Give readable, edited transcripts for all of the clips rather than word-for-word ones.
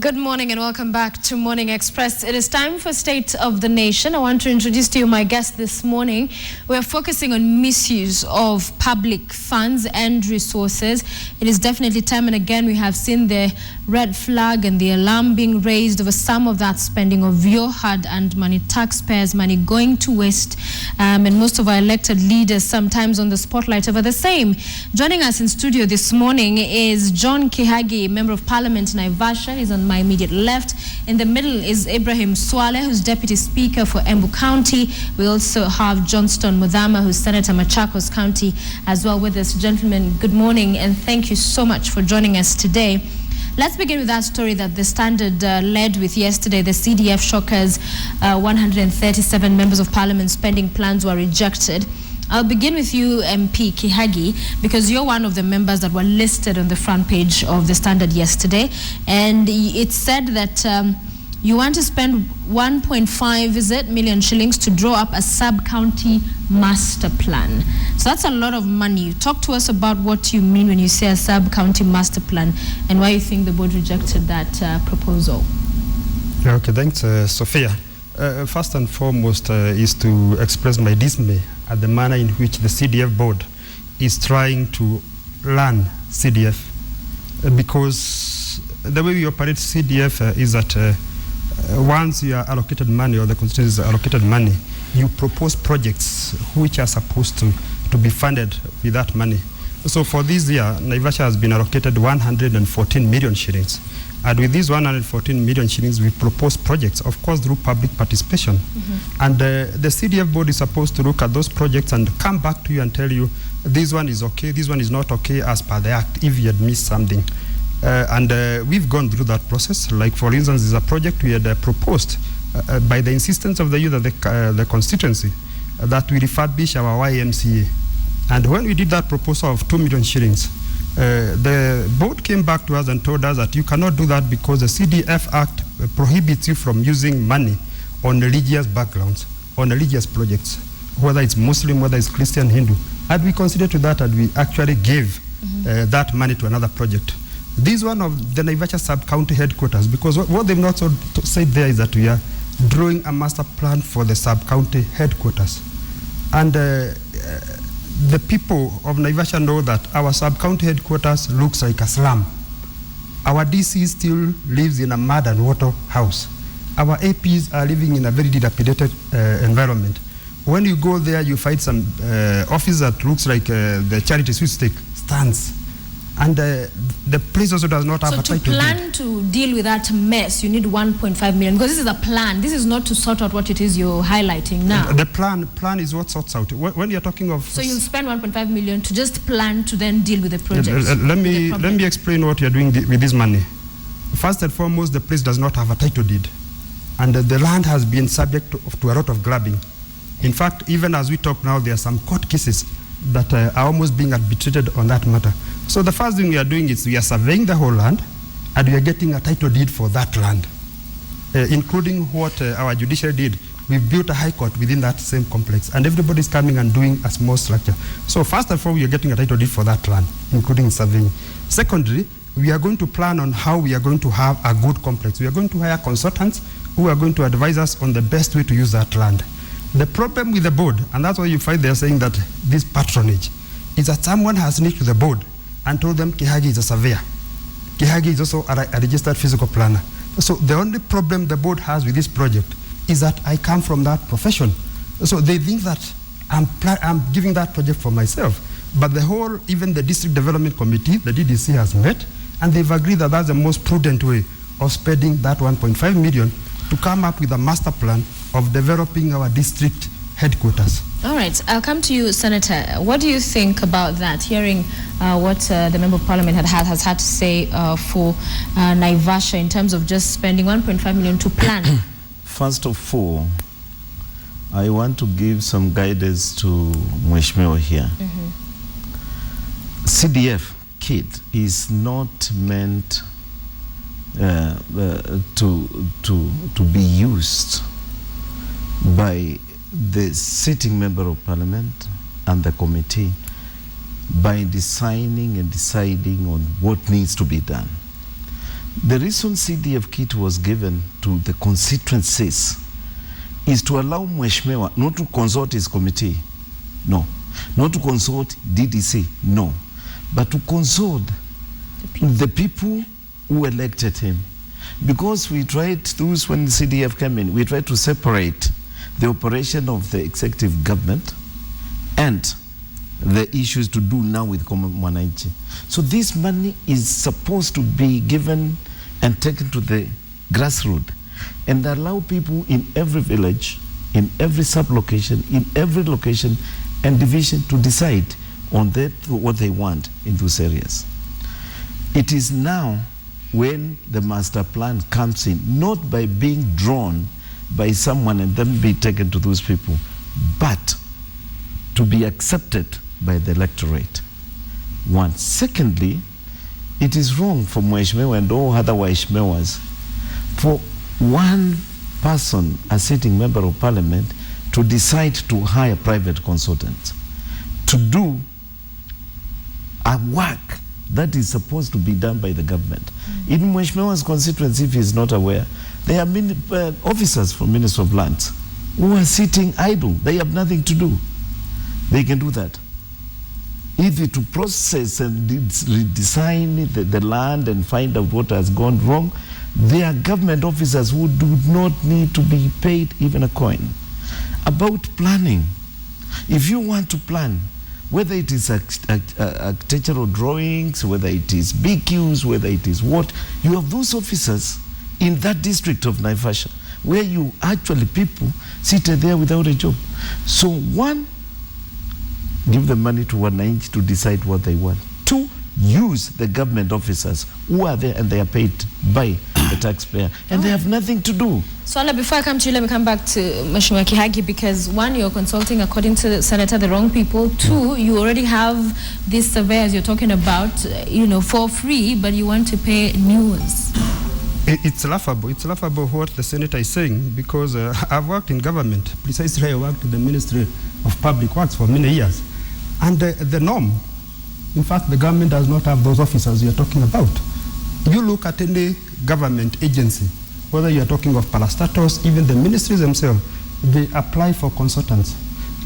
Good morning and welcome back to Morning Express. It is time for State of the Nation. I want to introduce to you my guest this morning. We are focusing on misuse of public funds and resources. It is definitely time and again we have seen the red flag and the alarm being raised over some of that spending of your hard-earned money, taxpayers' money going to waste, and most of our elected leaders sometimes on the spotlight over the same. Joining us in studio this morning is John Kihagi, Member of Parliament Naivasha. He's on my immediate left. In the middle is Ibrahim Swale, who's Deputy Speaker for Embu County. We also have Johnston Muthama, who's Senator Machakos County, as well with us. Gentlemen, good morning and thank you so much for joining us today. Let's begin with that story that the Standard led with yesterday. The CDF shockers, 137 members of parliament spending plans were rejected. I'll begin with you, MP Kihagi, because you're one of the members that were listed on the front page of the Standard yesterday. And it said that you want to spend 1.5 million shillings to draw up a sub-county master plan. So that's a lot of money. Talk to us about what you mean when you say a sub-county master plan and why you think the board rejected that proposal. Okay, thanks, Sophia. First and foremost is to express my dismay at the manner in which the CDF board is trying to learn CDF, because the way we operate CDF is that once you are allocated money, or the constituency is allocated money, you propose projects which are supposed to be funded with that money. So for this year, Naivasha has been allocated 114 million shillings. And with these 114 million shillings, we propose projects, of course, through public participation. And the CDF board is supposed to look at those projects and come back to you and tell you, this one is okay, this one is not okay as per the act, if you had missed something. We've gone through that process. Like, for instance, there's a project we had proposed by the insistence of the youth of the constituency that we refurbish our YMCA. And when we did that proposal of 2 million shillings, the board came back to us and told us that you cannot do that because the CDF Act prohibits you from using money on religious backgrounds, on religious projects, whether it's Muslim, whether it's Christian, Hindu. And we considered to that and we actually gave that money to another project. This one of the Naivasha sub-county headquarters, because what they've not said there is that we are drawing a master plan for the sub-county headquarters. And the people of Naivasha know that our sub-county headquarters looks like a slum. Our DC still lives in a mud and water house. Our APs are living in a very dilapidated environment. When you go there, you find some office that looks like the charity sweepstake stands. And the place also does not have a title. So to plan to deal with that mess, you need 1.5 million, because this is a plan. This is not to sort out what it is you're highlighting now. The plan is what sorts out. When you're talking of... So you'll spend 1.5 million to just plan to then deal with the project. Let me explain what you're doing with this money. First and foremost, the place does not have a title deed. And the land has been subject to a lot of grabbing. In fact, even as we talk now, there are some court cases that are almost being arbitrated on that matter. So the first thing we are doing is we are surveying the whole land and we are getting a title deed for that land, including what our judiciary did. We've built a high court within that same complex and everybody's coming and doing a small structure. So first and foremost, we are getting a title deed for that land, including surveying. Secondly, we are going to plan on how we are going to have a good complex. We are going to hire consultants who are going to advise us on the best way to use that land. The problem with the board, and that's why you find they're saying that this patronage, is that someone has snitched to the board and told them Kihagi is a surveyor. Kihagi is also a registered physical planner. So the only problem the board has with this project is that I come from that profession. So they think that I'm giving that project for myself. But even the district development committee, the DDC, has met, and they've agreed that that's the most prudent way of spending that 1.5 million to come up with a master plan of developing our district headquarters. All right, I'll come to you, Senator. What do you think about that, hearing what the Member of Parliament has had to say for Naivasha in terms of just spending 1.5 million to plan? First of all, I want to give some guidance to Mheshimiwa here. CDF kit is not meant to be used by the sitting member of parliament and the committee by designing and deciding on what needs to be done. The reason CDF kit was given to the constituencies is to allow Mheshimiwa not to consult his committee, no. Not to consult DDC, no. But to consult the people who elected him. Because we tried to, when the CDF came in, we tried to separate the operation of the executive government and the issues to do now with Mwananchi. So this money is supposed to be given and taken to the grassroots and allow people in every village, in every sub-location, in every location and division to decide on what they want in those areas. It is now when the master plan comes in, not by being drawn by someone and then be taken to those people, but to be accepted by the electorate. One. Secondly, it is wrong for Mheshimiwa and all other Waheshimiwas for one person, a sitting member of parliament, to decide to hire private consultants to do a work that is supposed to be done by the government. In Mheshimiwa's constituency, if he is not aware, there are many officers from Ministry of Lands who are sitting idle. They have nothing to do. They can do that. Either to process and redesign the land and find out what has gone wrong, they are government officers who do not need to be paid even a coin. About planning, if you want to plan, whether it is architectural drawings, whether it is BQs, whether it is what, you have those officers in that district of Naivasha, where you actually people seated there without a job. So one, give the money to Wananchi to decide what they want. Two, use the government officers who are there and they are paid by the taxpayer and they have nothing to do. So before I come to you, let me come back to Mheshimiwa Kihagi, because one, you're consulting, according to the Senator, the wrong people. Two, you already have these surveyors you're talking about, for free, but you want to pay new ones. It's laughable. It's laughable what the Senator is saying, because I've worked in government. Precisely, I worked in the Ministry of Public Works for many years. And the norm, in fact, the government does not have those officers you're talking about. You look at any government agency, whether you're talking of parastatals, even the ministries themselves, they apply for consultants.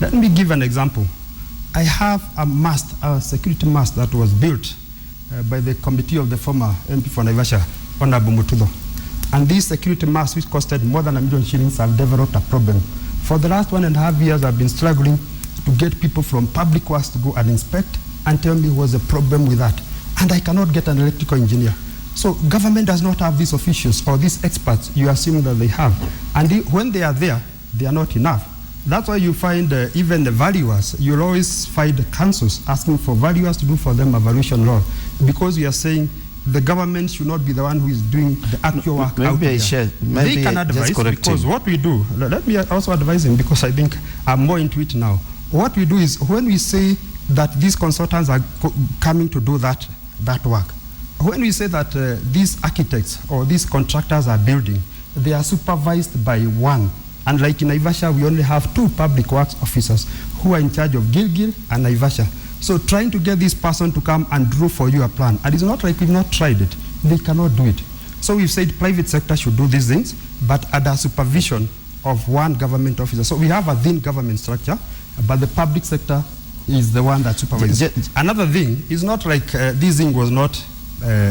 Let me give an example. I have a security mast that was built by the committee of the former MP for Naivasha, Honorable Mutudo. And these security masts, which costed more than $1 million shillings, have developed a problem. For the last 1.5 years, I've been struggling to get people from public works to go and inspect and tell me what's the problem with that. And I cannot get an electrical engineer. So government does not have these officials or these experts you assume that they have. And when they are there, they are not enough. That's why you find even the valuers, you'll always find the councils asking for valuers to do for them a valuation law, because we are saying the government should not be the one who is doing the actual work. Maybe they can advise, because what we do, let me also advise him, because I think I'm more into it now. What we do is, when we say that these consultants are coming to do that work, when we say that these architects or these contractors are building, they are supervised by one. And like in Naivasha, we only have 2 public works officers who are in charge of Gilgil and Naivasha. So trying to get this person to come and draw for you a plan, and it's not like we've not tried it, they cannot do it. So we've said private sector should do these things, but under supervision of one government officer. So we have a thin government structure, but the public sector is the one that supervises. Another thing is not like this thing was not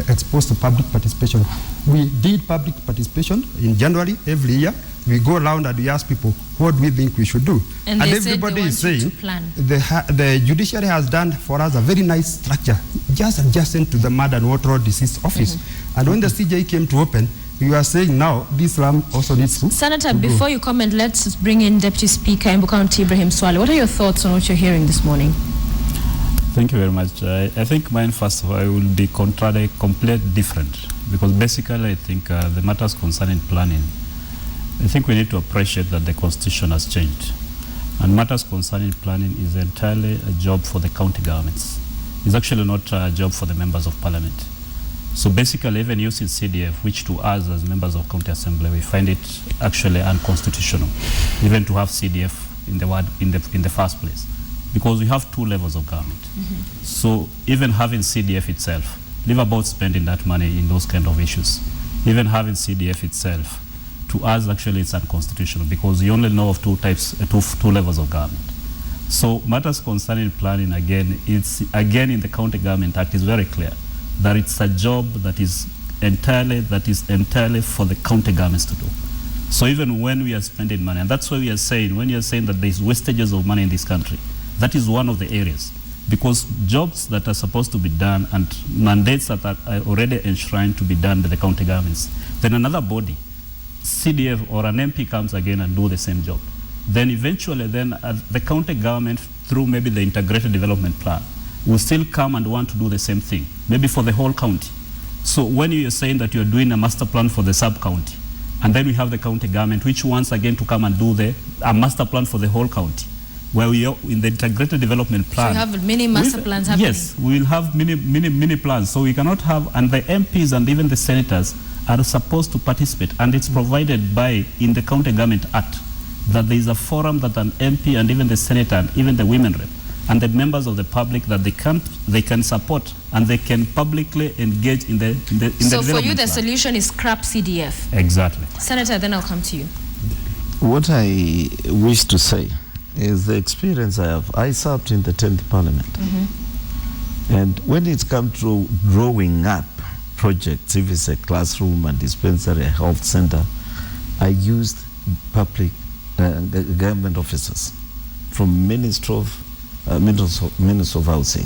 exposed to public participation. We did public participation in January every year. We go around and we ask people, what do we think we should do? And everybody is saying, the judiciary has done for us a very nice structure, just adjacent to the Mud and Water Disease Office. And when the CJ came to open, you are saying now this RAM also needs to. Senator, before you comment, let's bring in Deputy Speaker Embu County Ibrahim Swale. What are your thoughts on what you're hearing this morning? Thank you very much. I think mine, first of all, I will be completely different, because basically I think the matters concerning planning, I think we need to appreciate that the Constitution has changed. And matters concerning planning is entirely a job for the county governments. It's actually not a job for the members of parliament. So basically, even using CDF, which to us as members of county assembly, we find it actually unconstitutional, even to have CDF in the first place, because we have 2 levels of government. So even having CDF itself leave about spending that money in those kind of issues. Even having CDF itself, to us actually it's unconstitutional because you only know of two levels of government. So matters concerning planning, again, it's again in the County Government Act is very clear that it's a job that is entirely for the county governments to do. So even when we are spending money, and that's why we are saying, when you are saying that there's wastages of money in this country, that is one of the areas. Because jobs that are supposed to be done and mandates that are already enshrined to be done by the county governments, then another body, CDF or an MP comes again and do the same job. Then eventually the county government, through maybe the integrated development plan, will still come and want to do the same thing, maybe for the whole county. So when you are saying that you are doing a master plan for the sub-county, and then we have the county government, which wants again to come and do a master plan for the whole county, where we are in the integrated development plan. So you have many master plans happening? Yes, we will have many plans. So we cannot have, and the MPs and even the senators are supposed to participate, and it's provided by, in the County Government Act, that there is a forum that an MP and even the senator and even the women rep and the members of the public that they can support and they can publicly engage in the So for you, the plan. Solution is scrap CDF. Exactly. Senator, then I'll come to you. What I wish to say is the experience I have. I served in the 10th Parliament. And when it comes to drawing up projects, if it's a classroom, a dispensary, a health center, I used public government officers from Minister of Housing.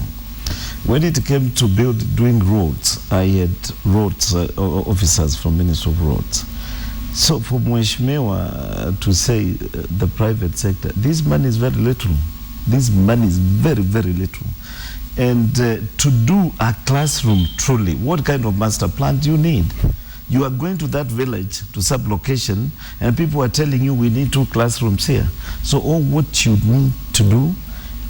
When it came to doing roads, I had roads officers from Minister of Roads. So for Mheshimiwa to say the private sector, this money is very little. This money is very, very little. And to do a classroom truly, what kind of master plan do you need? You are going to that village, to sub-location, and people are telling you we need 2 classrooms here. So all what you need to do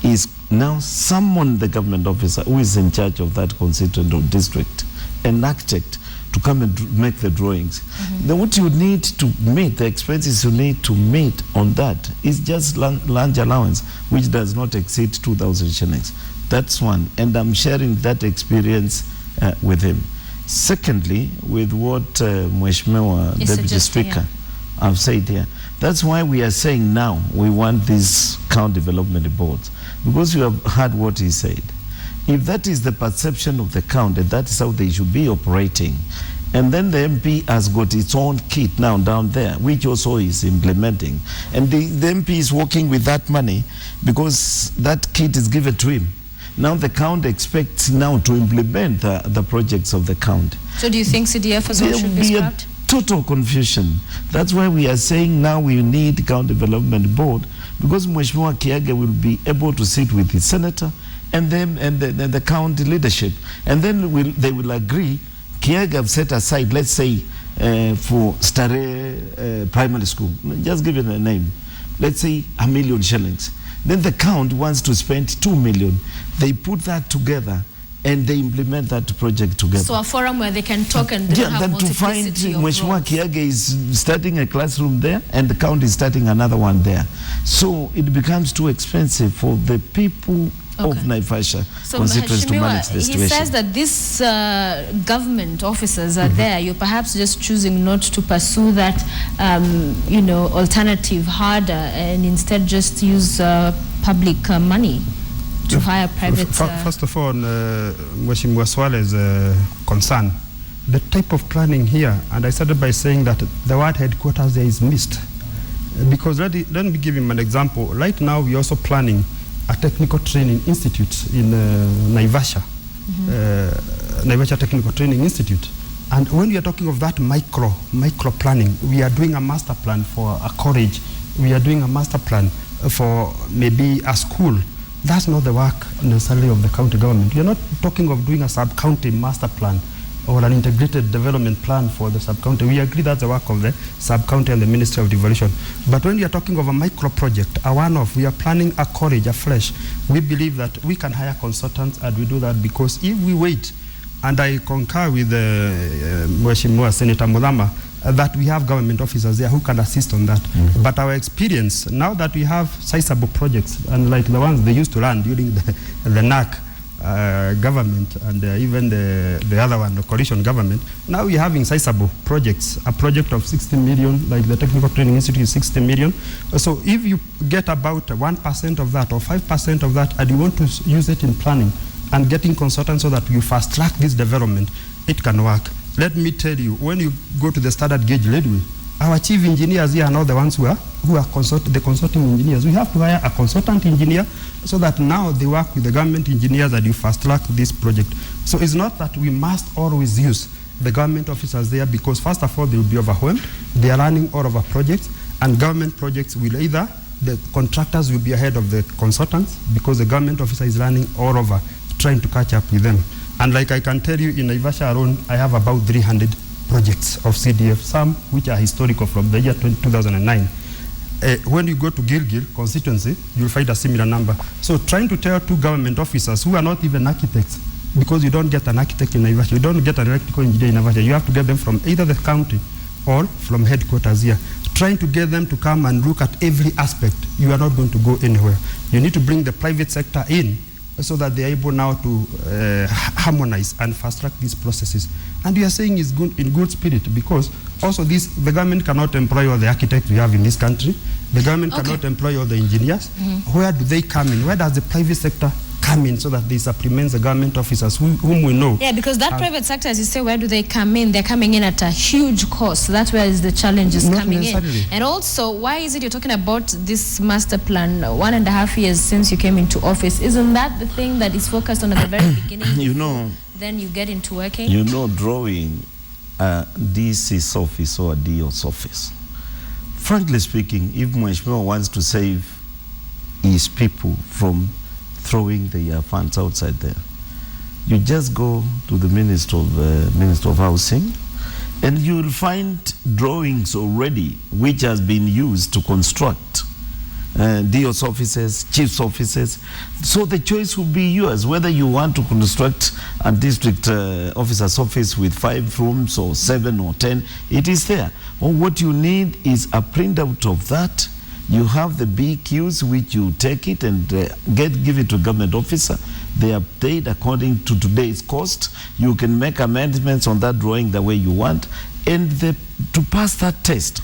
is now summon the government officer who is in charge of that constituent or district, an architect, to come and make the drawings. Then what you need to meet, the expenses you need to meet on that is just lunch allowance, which does not exceed 2,000 shillings. That's one, and I'm sharing that experience with him. Secondly, with what Mheshimiwa Deputy Speaker I've said here, that's why we are saying now we want these county development boards, because you have heard what he said. If that is the perception of the county, that is how they should be operating. And then the MP has got its own kit now down there, which also is implementing. And the MP is working with that money because that kit is given to him. Now the county expects now to implement the projects of the county. So do you think CDF as well should be scrapped? Total confusion. That's why we are saying now we need county development board, because Mheshimiwa Kiage will be able to sit with the senator and then the county leadership, and then they will agree. Kiage have set aside, let's say, for Stare primary school, just give it a name, let's say 1 million shillings. Then the county wants to spend 2 million. They put that together and they implement that project together. So a forum where they can talk and they don't have multiplicity of roles. Mheshimiwa Kiage is starting a classroom there and the county is starting another one there. So it becomes too expensive for the people of Naivasha constituency to manage the situation. He says that these government officers are there. You're perhaps just choosing not to pursue that, alternative harder and instead just use public money to hire private. First of all, Mheshimiwa Swale's concern, the type of planning here, and I started by saying that the word headquarters there is missed. Because let me give him an example. Right now, we're also planning a technical training institute in Naivasha, Naivasha Technical Training Institute. And when we are talking of that micro planning, we are doing a master plan for a college, we are doing a master plan for maybe a school. That's not the work necessarily of the county government. We are not talking of doing a sub-county master plan or an integrated development plan for the sub-county. We agree that's the work of the sub-county and the Ministry of Devolution. But when we are talking of a micro project, a one-off, we are planning a college, a fresh, we believe that we can hire consultants, and we do that because if we wait, and I concur with Mheshimiwa Senator Mudhama, that we have government officers there who can assist on that. But our experience, now that we have sizable projects, unlike the ones they used to run during the NAC, government and even the other one, the coalition government, now we're having sizable projects. A project of 60 million, like the Technical Training Institute is 60 million. So if you get about 1% of that or 5% of that and you want to use it in planning and getting consultants so that you fast track this development, it can work. Let me tell you, when you go to the standard gauge leadway, our chief engineers here are not the ones who are the consulting engineers. We have to hire a consultant engineer so that now they work with the government engineers and you fast track this project. So it's not that we must always use the government officers there, because first of all, they will be overwhelmed. They are running all of our projects, and government projects will either, the contractors will be ahead of the consultants because the government officer is running all over trying to catch up with them. And like I can tell you, in Naivasha alone, I have about 300 projects of CDF, some which are historical from the year 2009. When you go to Gilgil constituency, you'll find a similar number. So trying to tell two government officers who are not even architects, because you don't get an architect in Naivasha, you don't get an electrical engineer in Naivasha, you have to get them from either the county or from headquarters here. Trying to get them to come and look at every aspect, you are not going to go anywhere. You need to bring the private sector in so that they are able now to harmonize and fast track these processes. And we are saying it's good, in good spirit, because also the government cannot employ all the architects we have in this country. The government cannot employ all the engineers. Where do they come in? Where does the private sector come in so that they supplement the government officers whom we know? Yeah, because that private sector, as you say, where do they come in? They're coming in at a huge cost. So that's where is the challenge is coming in. And also, why is it you're talking about this master plan 1.5 years since you came into office? Isn't that the thing that is focused on at the very beginning? You know, then you get into working? You know, drawing a DC's office or a DO's office. Frankly speaking, if Mheshimiwa wants to save his people from throwing their funds outside there, you just go to the Minister of Housing, and you will find drawings already which has been used to construct DO's offices, chief's offices. So the choice will be yours, whether you want to construct a district officer's office with 5 rooms or 7 or 10, it is there. Or what you need is a printout of that. You have the BQs, which you take it and give it to a government officer. They are paid according to today's cost. You can make amendments on that drawing the way you want, and to pass that test.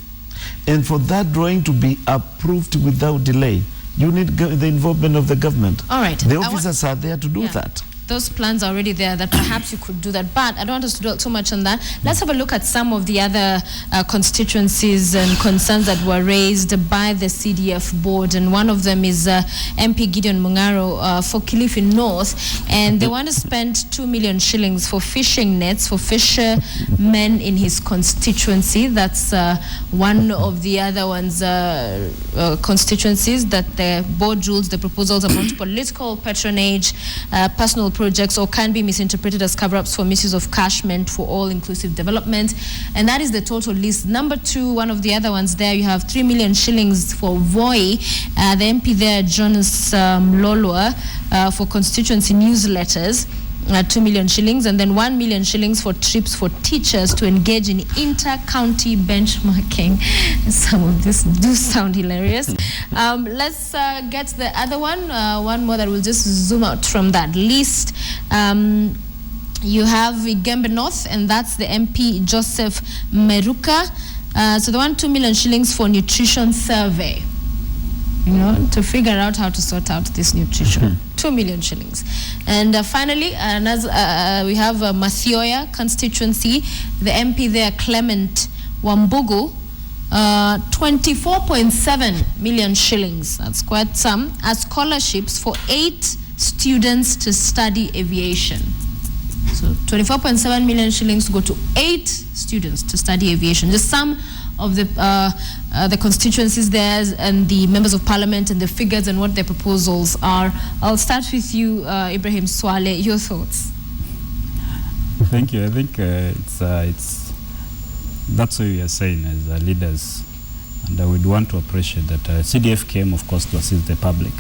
And for that drawing to be approved without delay, you need the involvement of the government. All right. The officers are there to do that. Those plans are already there that perhaps you could do that, but I don't want us to dwell too much on that. Let's have a look at some of the other constituencies and concerns that were raised by the CDF board, and one of them is MP Gideon Mungaro for Kilifi North, and they want to spend 2 million shillings for fishing nets for fishermen in his constituency. That's one of the other ones constituencies that the board rules the proposals amount to political patronage, personal projects, or can be misinterpreted as cover-ups for misuse of cash meant for all-inclusive development. And that is the total list. Number 2, one of the other ones there, you have 3 million shillings for Voi. The MP there, Jonas Lolwa, for constituency newsletters. 2 million shillings, and then 1 million shillings for trips for teachers to engage in inter-county benchmarking. Some of this do sound hilarious. Let's get the other one, one more that will just zoom out from that list. You have Gembe North, and that's the MP Joseph Meruka. So the 2 million shillings for nutrition survey, you know, to figure out how to sort out this nutrition. 2 million shillings. And finally, we have Mathioya constituency. The MP there, Clement Wambugu, 24.7 million shillings. That's quite some. As scholarships for 8 students to study aviation. So 24.7 million shillings to go to 8 students to study aviation. Just some of the constituencies there and the members of parliament and the figures and what their proposals are. I'll start with you, Ibrahim Swale. Your thoughts? Thank you. I think it's that's what we are saying as leaders, and I would want to appreciate that CDF came, of course, to assist the public.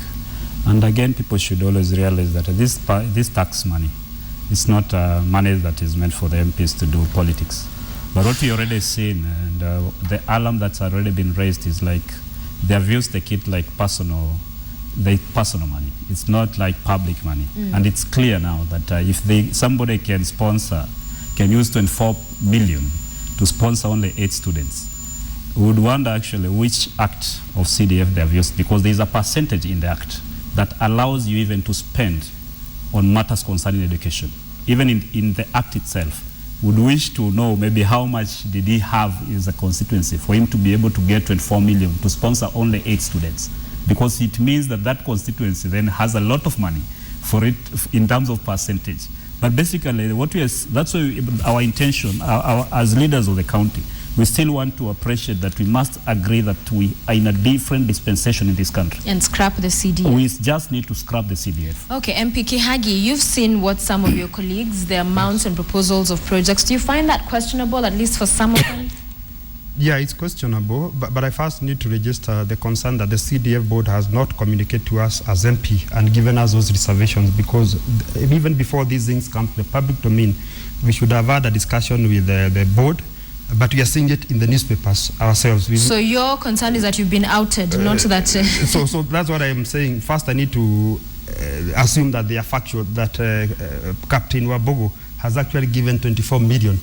And again, people should always realize that this tax money is not money that is meant for the MPs to do politics. But what we already seen, and the alarm that's already been raised, is like they have used the kit like personal the personal money. It's not like public money. And it's clear now that if somebody can use 24 million to sponsor only 8 students, we would wonder actually which act of CDF they have used, because there is a percentage in the act that allows you even to spend on matters concerning education. Even in the act itself, would wish to know maybe how much did he have as a constituency for him to be able to get 24 million to sponsor only 8 students, because it means that that constituency then has a lot of money for it in terms of percentage. But basically, that's why our intention, as leaders of the county, we still want to appreciate that we must agree that we are in a different dispensation in this country. And scrap the CDF. We just need to scrap the CDF. Okay, MP Kihagi, you've seen what some of your colleagues, their amounts and proposals of projects. Do you find that questionable, at least for some of them? Yeah, it's questionable, but I first need to register the concern that the CDF board has not communicated to us as MP and given us those reservations, because even before these things come to the public domain, we should have had a discussion with the board, but we are seeing it in the newspapers ourselves. So your concern is that you've been outed, not that... So that's what I am saying. First, I need to assume that they are factual, that Captain Wabogo has actually given 24 million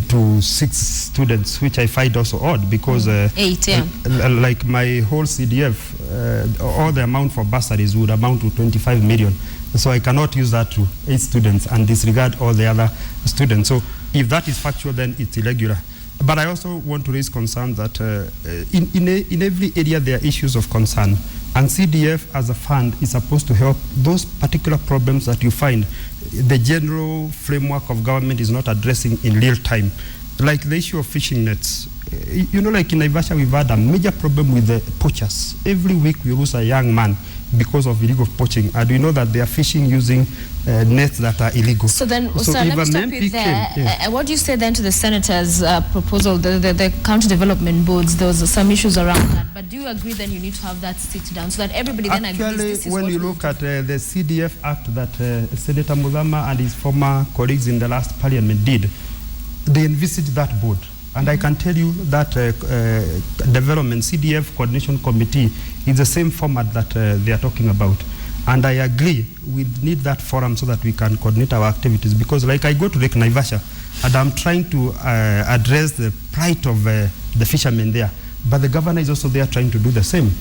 to 6 students, which I find also odd, because 8, yeah. Like my whole CDF, all the amount for bursaries would amount to 25 million. So I cannot use that to 8 students and disregard all the other students. So if that is factual, then it's irregular. But I also want to raise concern that in every area there are issues of concern, and CDF as a fund is supposed to help those particular problems that you find the general framework of government is not addressing in real time. Like the issue of fishing nets. You know, like in Naivasha, we've had a major problem with the poachers. Every week we lose a young man because of illegal poaching, and we know that they are fishing using nets that are illegal. So then, so let me stop you there. What do you say then to the senator's proposal, the county development boards? There was some issues around that, but do you agree then you need to have that sit down so that everybody then agrees this is when you look at the CDF Act that Senator Mudhama and his former colleagues in the last parliament did, they envisaged that board. And I can tell you that development CDF coordination committee is the same format that they are talking about. And I agree, we need that forum so that we can coordinate our activities. Because like I go to Lake Naivasha and I'm trying to address the plight of the fishermen there. But the governor is also there trying to do the same.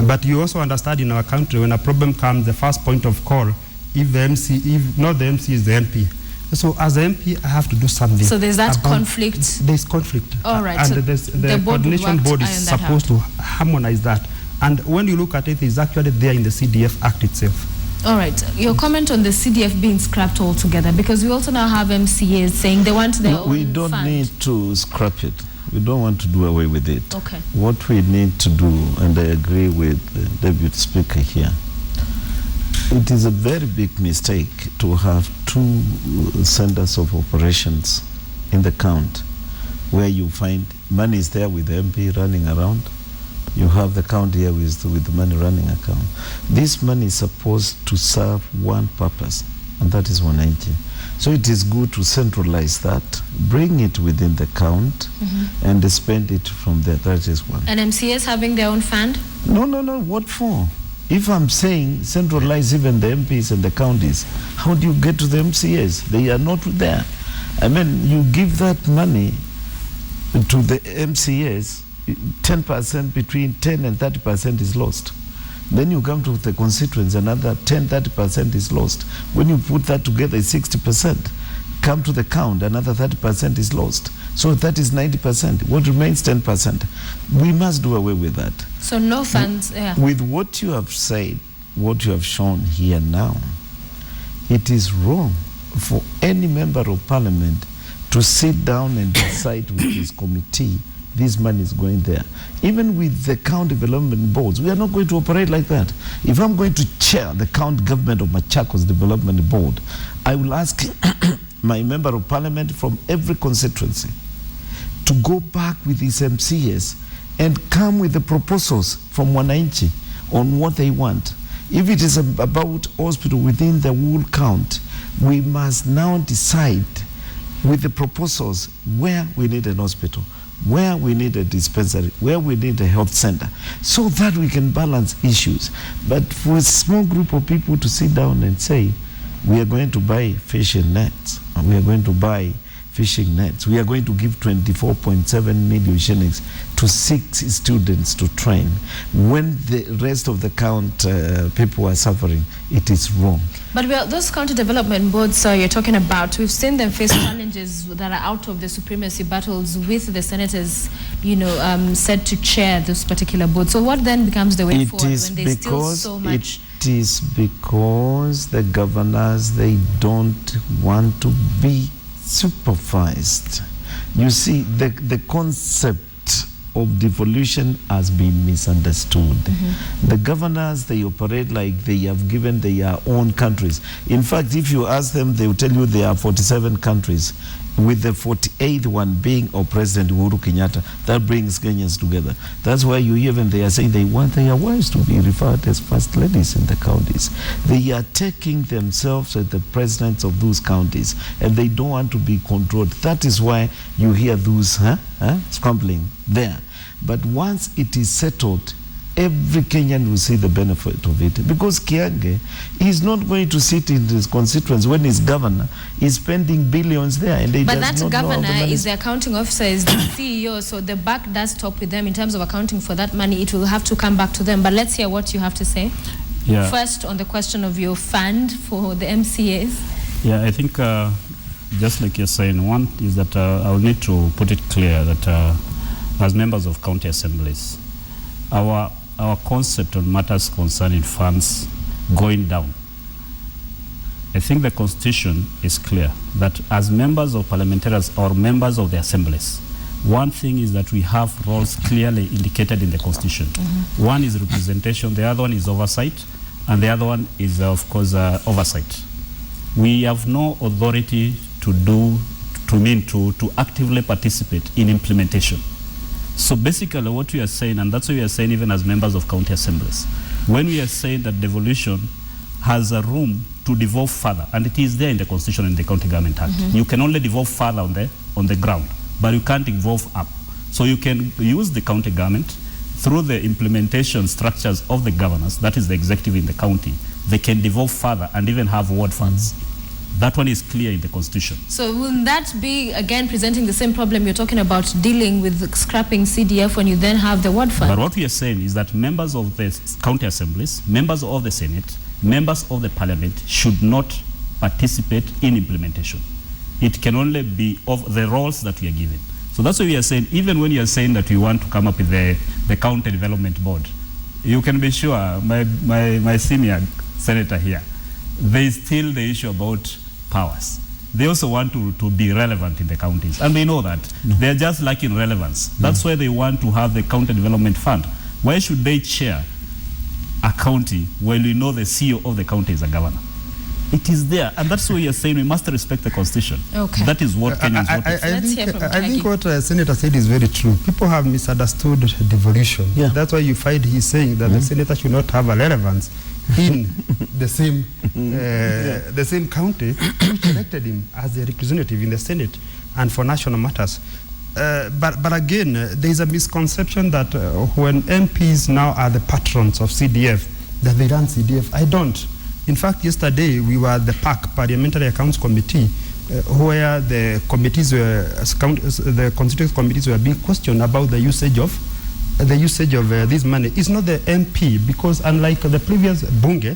But you also understand in our country, when a problem comes, the first point of call, if not the MC is the MP. So as an MP, I have to do something. So there's that conflict? There's conflict. All right. And so the coordination board is supposed to harmonize that. And when you look at it, it's actually there in the CDF Act itself. All right. Your comment on the CDF being scrapped altogether, because we also now have MCAs saying they want their own We don't fund. need to scrap it. We don't want to do away with it. Okay. What we need to do, and I agree with the Deputy Speaker here, it is a very big mistake to have 2 centers of operations in the county where you find money is there with the MP running around. You have the county here with the money running account. This money is supposed to serve one purpose, and that is wananchi. So it is good to centralize that, bring it within the count, and spend it from there. That is one. And MCAs having their own fund? No. What for? If I'm saying centralize even the MPs and the counties, how do you get to the MCAs? They are not there. I mean, you give that money to the MCAs, 10%, between 10 and 30% is lost. Then you come to the constituents, another 10-30% is lost. When you put that together, it's 60%. Come to the count, another 30% is lost. So that is 90%. What remains 10%? We must do away with that. So no funds, yeah. With what you have said, what you have shown here now, it is wrong for any member of parliament to sit down and decide with his committee this money is going there. Even with the county development boards, we are not going to operate like that. If I'm going to chair the county government of Machakos Development Board, I will ask my member of parliament from every constituency to go back with his MCAs and come with the proposals from wananchi on what they want. If it is about hospital within the whole count, we must now decide with the proposals where we need an hospital, where we need a dispensary, where we need a health center, so that we can balance issues. But for a small group of people to sit down and say, we are going to buy fishing nets, and we are going to buy fishing nets, we are going to give 24.7 million shillings to 6 students to train, when the rest of the people are suffering, it is wrong. But those county development boards you're talking about, we've seen them face challenges that are out of the supremacy battles with the senators, said to chair those particular boards. So what then becomes the way forward when there's still so much? It is because the governors, they don't want to be supervised. You see, the concept of devolution has been misunderstood. The governors, they operate like they have given their own countries. In fact, if you ask them, they will tell you there are 47 countries, with the 48th one being our President Uhuru Kenyatta. That brings Kenyans together. That's why you hear them, they are saying they want their wives to be referred as first ladies in the counties. They are taking themselves as the presidents of those counties, and they don't want to be controlled. That is why you hear those scrambling there. But once it is settled, every Kenyan will see the benefit of it. Because Kiange is not going to sit in his constituency when his governor is spending billions there. And but that governor is the accounting officer, is the CEO, so the buck does stop with them in terms of accounting for that money. It will have to come back to them. But let's hear what you have to say. Yeah. First, on the question of your fund for the MCAs. Yeah, I think just like you're saying, one is that I will need to put it clear that as members of county assemblies, our concept on matters concerning funds going down. I think the Constitution is clear that as members of parliamentarians or members of the assemblies, one thing is that we have roles clearly indicated in the Constitution. One is representation, the other one is oversight, and the other one is, of course, oversight. We have no authority to actively participate in implementation. So basically what we are saying, and that's what we are saying even as members of county assemblies, when we are saying that devolution has a room to devolve further, and it is there in the Constitution and the County Government Act. You can only devolve further on the ground, but you can't devolve up. So you can use the county government through the implementation structures of the governors, that is the executive in the county. They can devolve further and even have ward funds. That one is clear in the Constitution. So will that be, again, presenting the same problem you're talking about, dealing with scrapping CDF when you then have the ward fund? But what we are saying is that members of the county assemblies, members of the Senate, members of the Parliament should not participate in implementation. It can only be of the roles that we are given. So that's what we are saying, even when you are saying that we want to come up with the County Development Board, you can be sure, my senior senator here, there is still the issue about powers. They also want to be relevant in the counties, and we know that. They're just lacking relevance. That's why they want to have the County Development Fund. Why should they chair a county when we know the CEO of the county is a governor? It is there, and that's why you're saying we must respect the Constitution. Okay. That is what Kenyans voted. I think what Senator said is very true. People have misunderstood devolution. Yeah. That's why you find he's saying that the senator should not have a relevance in the same county which elected him as a representative in the Senate and for national matters. But again, there is a misconception that when MPs now are the patrons of CDF, that they run CDF. I don't. In fact, yesterday we were at the PAC, Parliamentary Accounts Committee, where the constituent committees were being questioned about the usage of this money. It's not the MP, because unlike the previous Bunge,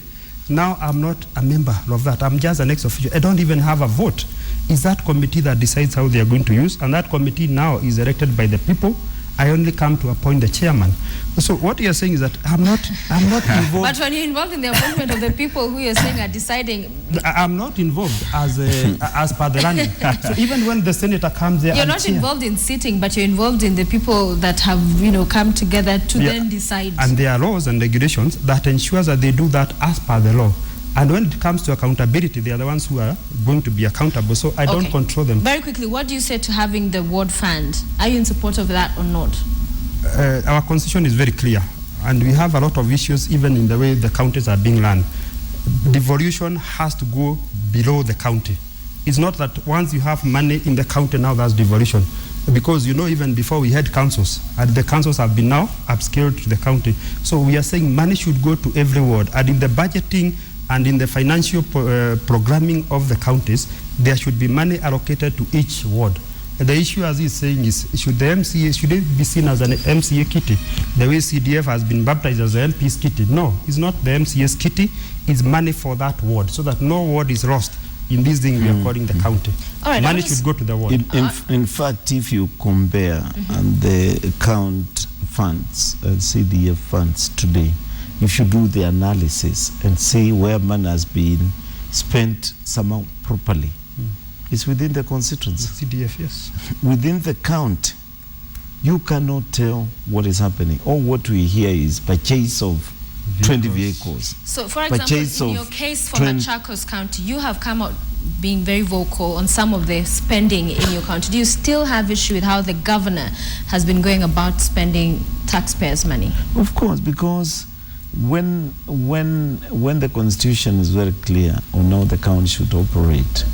now I'm not a member of that. I'm just an ex-officio. I don't even have a vote. It's that committee that decides how they are going to use, and that committee now is elected by the people. I only come to appoint the chairman. So what you're saying is that I'm not involved. But when you're involved in the appointment of the people who you're saying are deciding, I'm not involved as per the running. So even when the senator comes there, you're not involved in sitting, but you're involved in the people that have come together to then decide. And there are laws and regulations that ensures that they do that as per the law. And when it comes to accountability, they are the ones who are going to be accountable. So I don't control them. Very quickly, what do you say to having the ward fund? Are you in support of that or not? Our constitution is very clear, and we have a lot of issues even in the way the counties are being run. Devolution has to go below the county. It's not that once you have money in the county, now that's devolution. because even before we had councils, and the councils have been now upscaled to the county. So we are saying money should go to every ward, and in the budgeting and in the financial programming of the counties, there should be money allocated to each ward. The issue, as he's saying, is should it be seen as an MCA kitty? The way CDF has been baptized as an MP's kitty. No, it's not the MCA's kitty. It's money for that ward, so that no ward is lost in this thing we are calling the county. All right, money should go to the ward. In fact, if you compare the account funds, CDF funds today, if you do the analysis and see where money has been spent somehow properly, it's within the constituency. CDF, yes. Within the county, you cannot tell what is happening. All what we hear is purchase of 20 vehicles. So, for example, in your case for Machakos County, you have come out being very vocal on some of the spending in your county. Do you still have issue with how the governor has been going about spending taxpayers' money? Of course, because when the constitution is very clear on how the county should operate,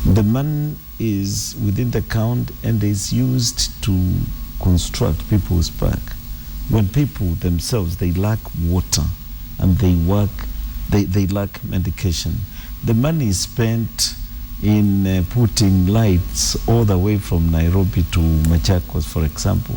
the money is within the county and is used to construct people's park. When people themselves, they lack water and they lack medication, the money is spent in putting lights all the way from Nairobi to Machakos, for example.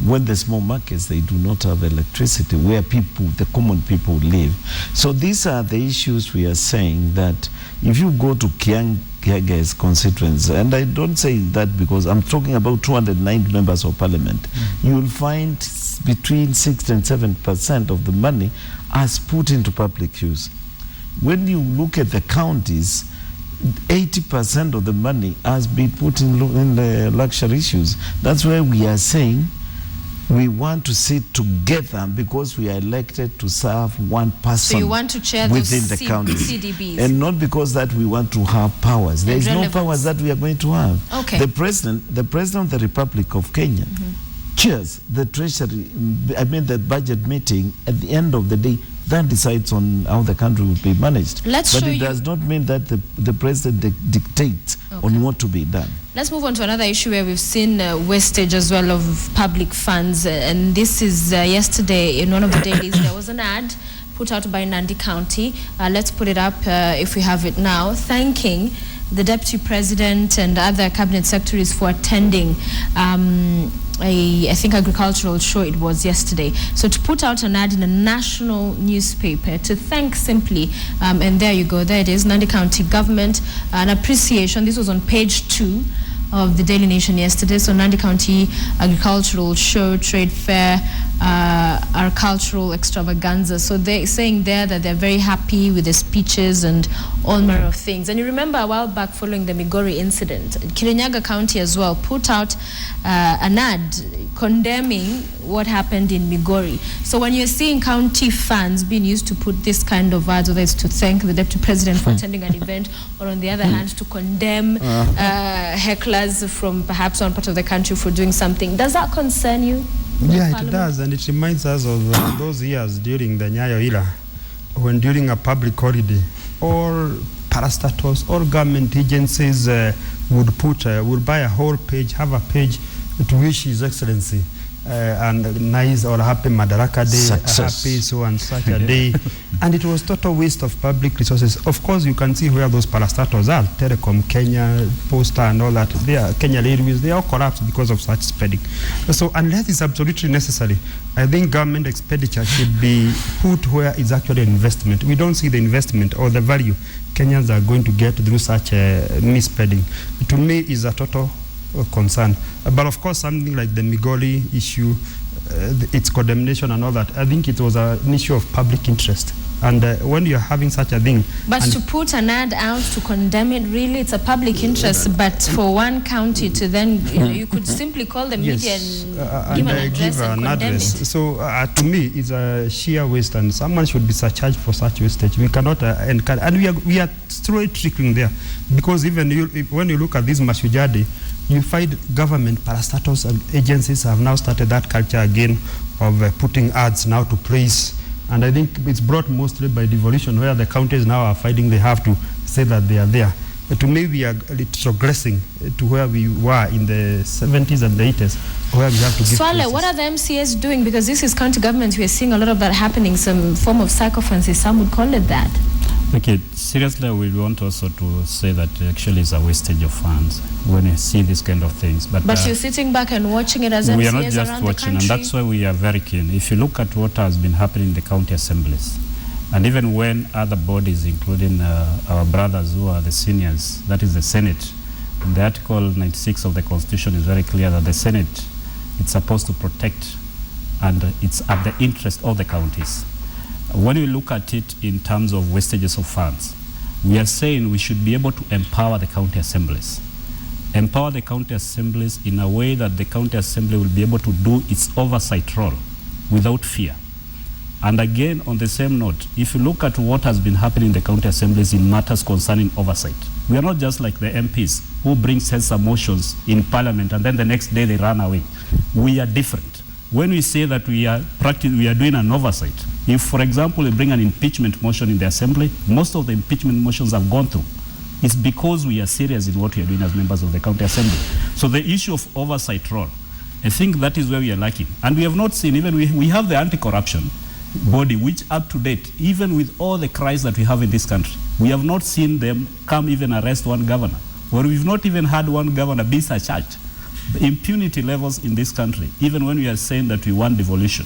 When the small markets, they do not have electricity where people, the common people live. So these are the issues we are saying that if you go to Kiaga's constituency, and I don't say that because I'm talking about 209 members of parliament, you will find between 60 and 7% of the money as put into public use. When you look at the counties, 80% of the money has been put in the luxury issues. That's why we are saying we want to sit together because we are elected to serve one person. So you want to chair within those the counties, CDBs, and not because that we want to have powers. There is no powers that we are going to have. Okay. The president of the Republic of Kenya chairs the treasury. The budget meeting. At the end of the day, that decides on how the country will be managed. But it does not mean that the president dictates on what to be done. Let's move on to another issue where we've seen wastage as well of public funds. And this is yesterday in one of the dailies, there was an ad put out by Nandi County. Let's put it up if we have it now, thanking the Deputy President and other cabinet secretaries for attending I think agricultural show it was yesterday. So to put out an ad in a national newspaper to thank simply, and there you go, there it is, Nandi County government, an appreciation. This was on page 2 of the Daily Nation yesterday. So Nandi County agricultural show, trade fair, our cultural extravaganza. So they're saying there that they're very happy with the speeches and all manner of things. And you remember a while back following the Migori incident, Kirinyaga County as well put out an ad condemning what happened in Migori. So when you're seeing county funds being used to put this kind of ads, whether it's to thank the Deputy President for attending an event, or on the other hand to condemn hecklers from perhaps one part of the country for doing something, does that concern you? Yeah, it does, and it reminds us of those years during the Nyayo era, when during a public holiday, all parastatals, all government agencies would buy a whole page, have a page to wish His Excellency and nice or happy Madaraka Day, Success. happy so and such a day. And it was total waste of public resources. Of course, you can see where those parastatals are, Telecom, Kenya, Posta and all that. They are Kenya Railways, they all collapsed because of such spending. So unless it's absolutely necessary, I think government expenditure should be put where it's actually an investment. We don't see the investment or the value Kenyans are going to get through such misspending. To me, is a total concern. But of course, something like the Migori issue, its condemnation and all that, I think it was an issue of public interest. And when you're having such a thing... But to put an ad out to condemn it, really, it's a public interest. But for one county to then, you could simply call the media and give an address and condemn it. So to me, it's a sheer waste, and someone should be surcharged for such wastage. We cannot encourage, and we are straight trickling there, because even when you look at this Mashujadi, you find government parastatals and agencies have now started that culture again of putting ads now to praise. And I think it's brought mostly by devolution, where the counties now are finding they have to say that they are there. to maybe retrogressing to where we were in the 70s and the 80s, where we have to give Swale, what are the MCAs doing? Because this is county government. We are seeing a lot of that happening, some form of sycophancy. Some would call it that. Okay, seriously, we want also to say that actually it's a wastage of funds when you see these kind of things. But you're sitting back and watching it as MCAs we are not just around watching, the and country. that's why we are very keen. If you look at what has been happening in the county assemblies, and even when other bodies, including our brothers who are the seniors, that is the Senate, in the Article 96 of the Constitution is very clear that the Senate is supposed to protect, and it's at the interest of the counties. When we look at it in terms of wastages of funds, we are saying we should be able to empower the county assemblies. Empower the county assemblies in a way that the county assembly will be able to do its oversight role without fear. And again, on the same note, if you look at what has been happening in the county assemblies in matters concerning oversight, we are not just like the MPs who bring sense motions in parliament and then the next day they run away. We are different. When we say that we are doing an oversight, if, for example, we bring an impeachment motion in the assembly, most of the impeachment motions have gone through. It's because we are serious in what we are doing as members of the county assembly. So the issue of oversight role, I think that is where we are lacking. And we have not seen, even we have the anti-corruption body, which up to date, even with all the cries that we have in this country, we have not seen them come even arrest one governor, or we've not even had one governor be surcharged. The impunity levels in this country, even when we are saying that we want devolution,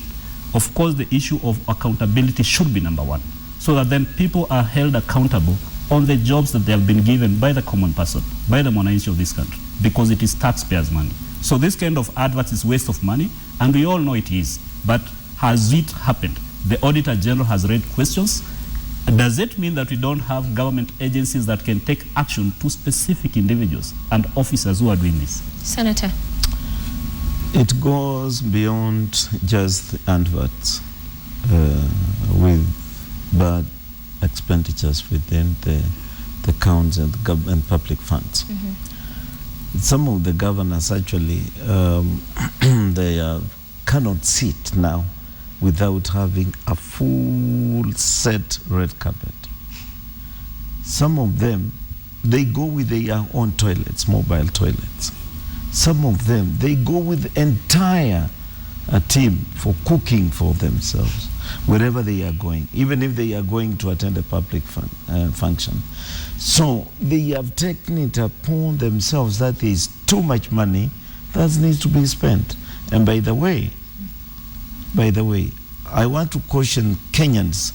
of course the issue of accountability should be number one, so that then people are held accountable on the jobs that they have been given by the common person, by the monarchy of this country, because it is taxpayers' money. So this kind of advert is waste of money, and we all know it is. But has it happened? The Auditor General has raised questions. Does it mean that we don't have government agencies that can take action to specific individuals and officers who are doing this? Senator. It goes beyond just adverts with bad expenditures within the counts and public funds. Mm-hmm. Some of the governors actually, they cannot sit now without having a full set red carpet. Some of them, they go with their own toilets, mobile toilets. Some of them, they go with entire team for cooking for themselves, wherever they are going, even if they are going to attend a public function. So they have taken it upon themselves that there is too much money that needs to be spent. And by the way, I want to caution Kenyans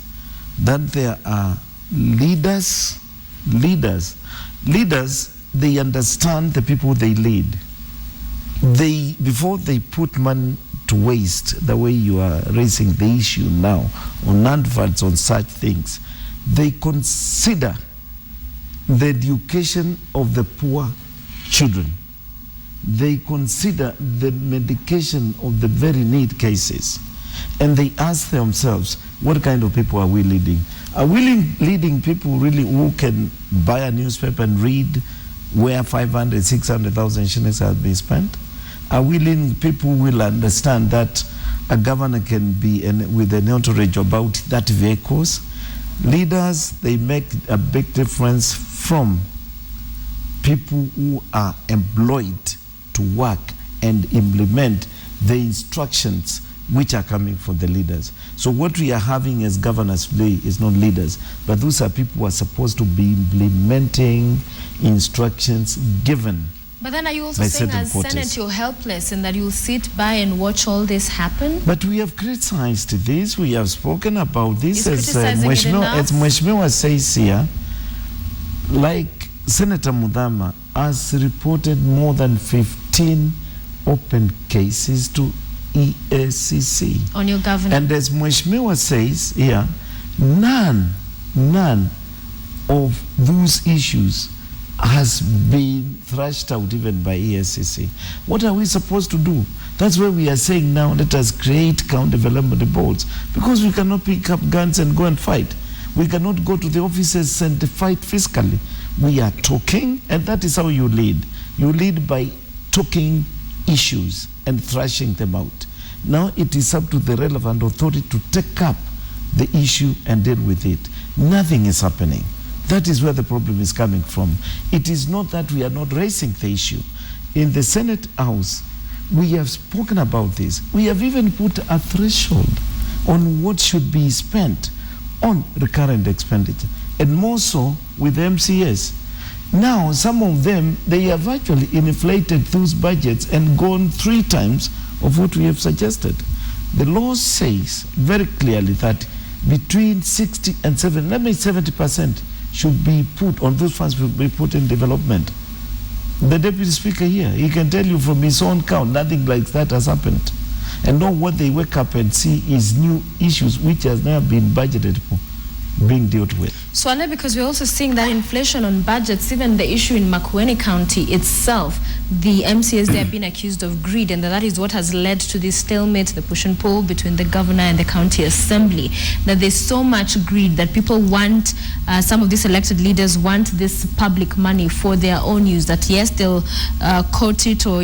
that there are leaders, they understand the people they lead. Before they put money to waste, the way you are raising the issue now on adverts on such things, they consider the education of the poor children. They consider the medication of the very need cases. And they ask themselves, what kind of people are we leading? Are we leading people really who can buy a newspaper and read where 500, 600,000 shillings have been spent? Are we leading people who will understand that a governor can be with an entourage about that vehicles? Leaders, they make a big difference from people who are employed to work and implement the instructions which are coming from the leaders. So what we are having as governors today is not leaders, but those are people who are supposed to be implementing instructions given. But then are you also saying as Senate you're helpless and that you'll sit by and watch all this happen? But we have criticized this, we have spoken about this. As Mheshimiwa says here, like Senator Mudhama has reported more than 15 open cases to EACC. On your government. And as Mheshimiwa says here, none of those issues has been thrashed out even by EACC. What are we supposed to do? That's why we are saying now, let us create county development boards, because we cannot pick up guns and go and fight. We cannot go to the offices and fight fiscally. We are talking, and that is how you lead. You lead by talking issues and thrashing them out. Now it is up to the relevant authority to take up the issue and deal with it. Nothing is happening. That is where the problem is coming from. It is not that we are not raising the issue. In the Senate House, we have spoken about this. We have even put a threshold on what should be spent on recurrent expenditure, and more so with MCAs. Now, some of them, they have actually inflated those budgets and gone 3 times of what we have suggested. The law says very clearly that between 60 and 70% should be put on those funds, will be put in development. The Deputy Speaker here, he can tell you from his own count, nothing like that has happened. And now what they wake up and see is new issues which has never been budgeted for being dealt with. So, Ale, because we're also seeing that inflation on budgets, even the issue in Makueni County itself, the MCAs, they have been accused of greed, and that is what has led to this stalemate, the push and pull between the governor and the county assembly. That there's so much greed that people want, some of these elected leaders want this public money for their own use, that yes, they'll quote it or,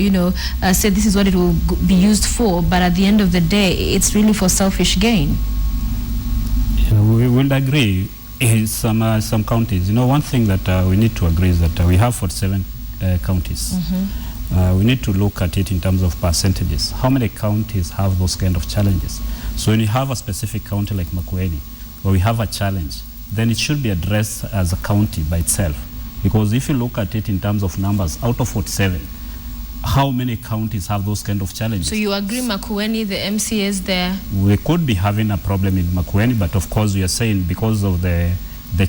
say this is what it will be used for, but at the end of the day, it's really for selfish gain. We will agree in some counties. One thing that we need to agree is that we have 47 counties. We need to look at it in terms of percentages. How many counties have those kind of challenges? So when you have a specific county like Makueni, where we have a challenge, then it should be addressed as a county by itself. Because if you look at it in terms of numbers, out of 47, how many counties have those kind of challenges? So you agree Makueni, the MCAs there? We could be having a problem in Makueni, but of course we are saying because of the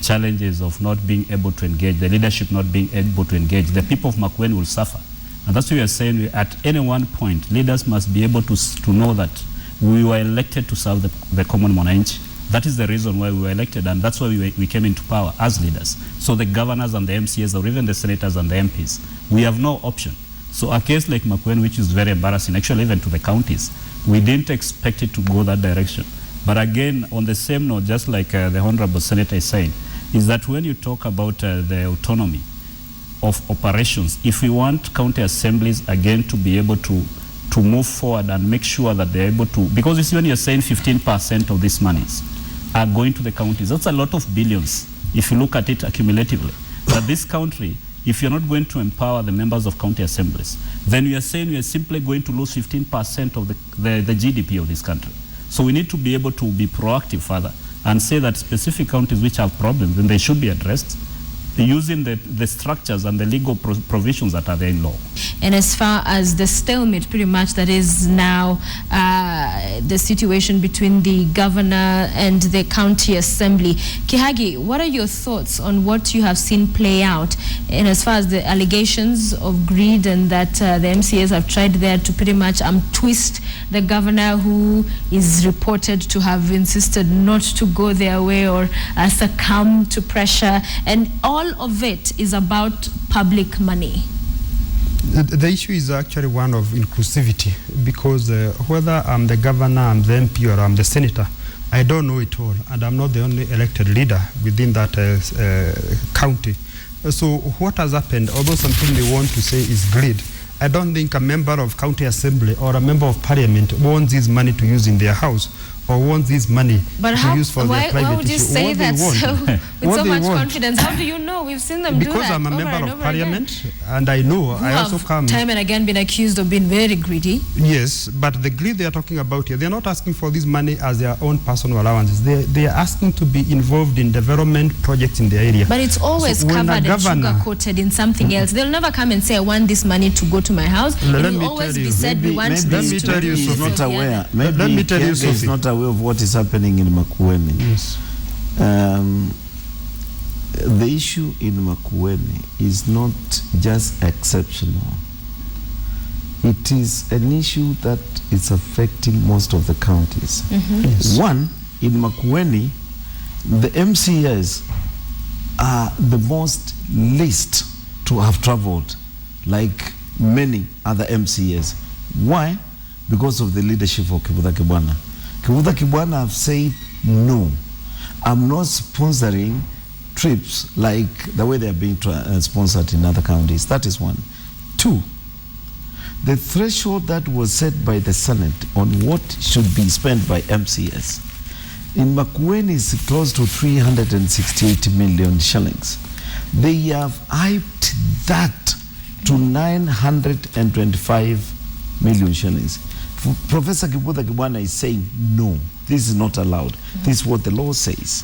challenges of not being able to engage, the leadership not being able to engage, the people of Makueni will suffer. And that's why we are saying at any one point, leaders must be able to know that we were elected to serve the common mwananchi. That is the reason why we were elected, and that's why we came into power as leaders. So the governors and the MCAs, or even the senators and the MPs, we have no option. So a case like Makueni, which is very embarrassing, actually even to the counties, we didn't expect it to go that direction. But again, on the same note, just like the Honorable Senator is saying, is that when you talk about the autonomy of operations, if we want county assemblies again to be able to move forward and make sure that they're able to, because it's when you're saying 15% of these monies are going to the counties, that's a lot of billions if you look at it accumulatively. But this country, if you're not going to empower the members of county assemblies, then we are saying we are simply going to lose 15% of the GDP of this country. So we need to be able to be proactive further and say that specific counties which have problems, then they should be addressed using the structures and the legal provisions that are there in law. And as far as the stalemate, pretty much that is now the situation between the governor and the county assembly. Kihagi, what are your thoughts on what you have seen play out? And as far as the allegations of greed and that the MCAs have tried there to pretty much twist the governor, who is reported to have insisted not to go their way or succumb to pressure, and all of it is about public money. The issue is actually one of inclusivity, because whether I'm the governor, I'm the MP, or I'm the senator, I don't know it all, and I'm not the only elected leader within that county. So what has happened, although something they want to say is greed, I don't think a member of county assembly or a member of parliament wants this money to use in their house, or wants this money to use for their private issue. Why would you say that with so much confidence? How do you know? We've seen them do that. Because I'm a member of parliament, and I know. I also come time and again been accused of being very greedy. Yes, but the greed they are talking about here, they're not asking for this money as their own personal allowances. They are asking to be involved in development projects in the area. But it's always covered and sugar-coated in something else. They'll never come and say, I want this money to go to my house. It will always be said, we want this to be used. Not aware. Maybe let me tell you something. He's not aware of what is happening in Makueni. Yes. The issue in Makueni is not just exceptional. It is an issue that is affecting most of the counties. Yes. One, in Makueni, the MCAs are the most least to have traveled, like many other MCAs. Why? Because of the leadership of Kivutha Kibwana. Kivutha Kibwana have said, no, I'm not sponsoring trips like the way they are being sponsored in other counties. That is one. Two, the threshold that was set by the Senate on what should be spent by MCAs In Makueni is close to 368 million shillings. They have hyped that to 925 million shillings. Professor Kibudha Kibwana is saying, no, this is not allowed. This is what the law says.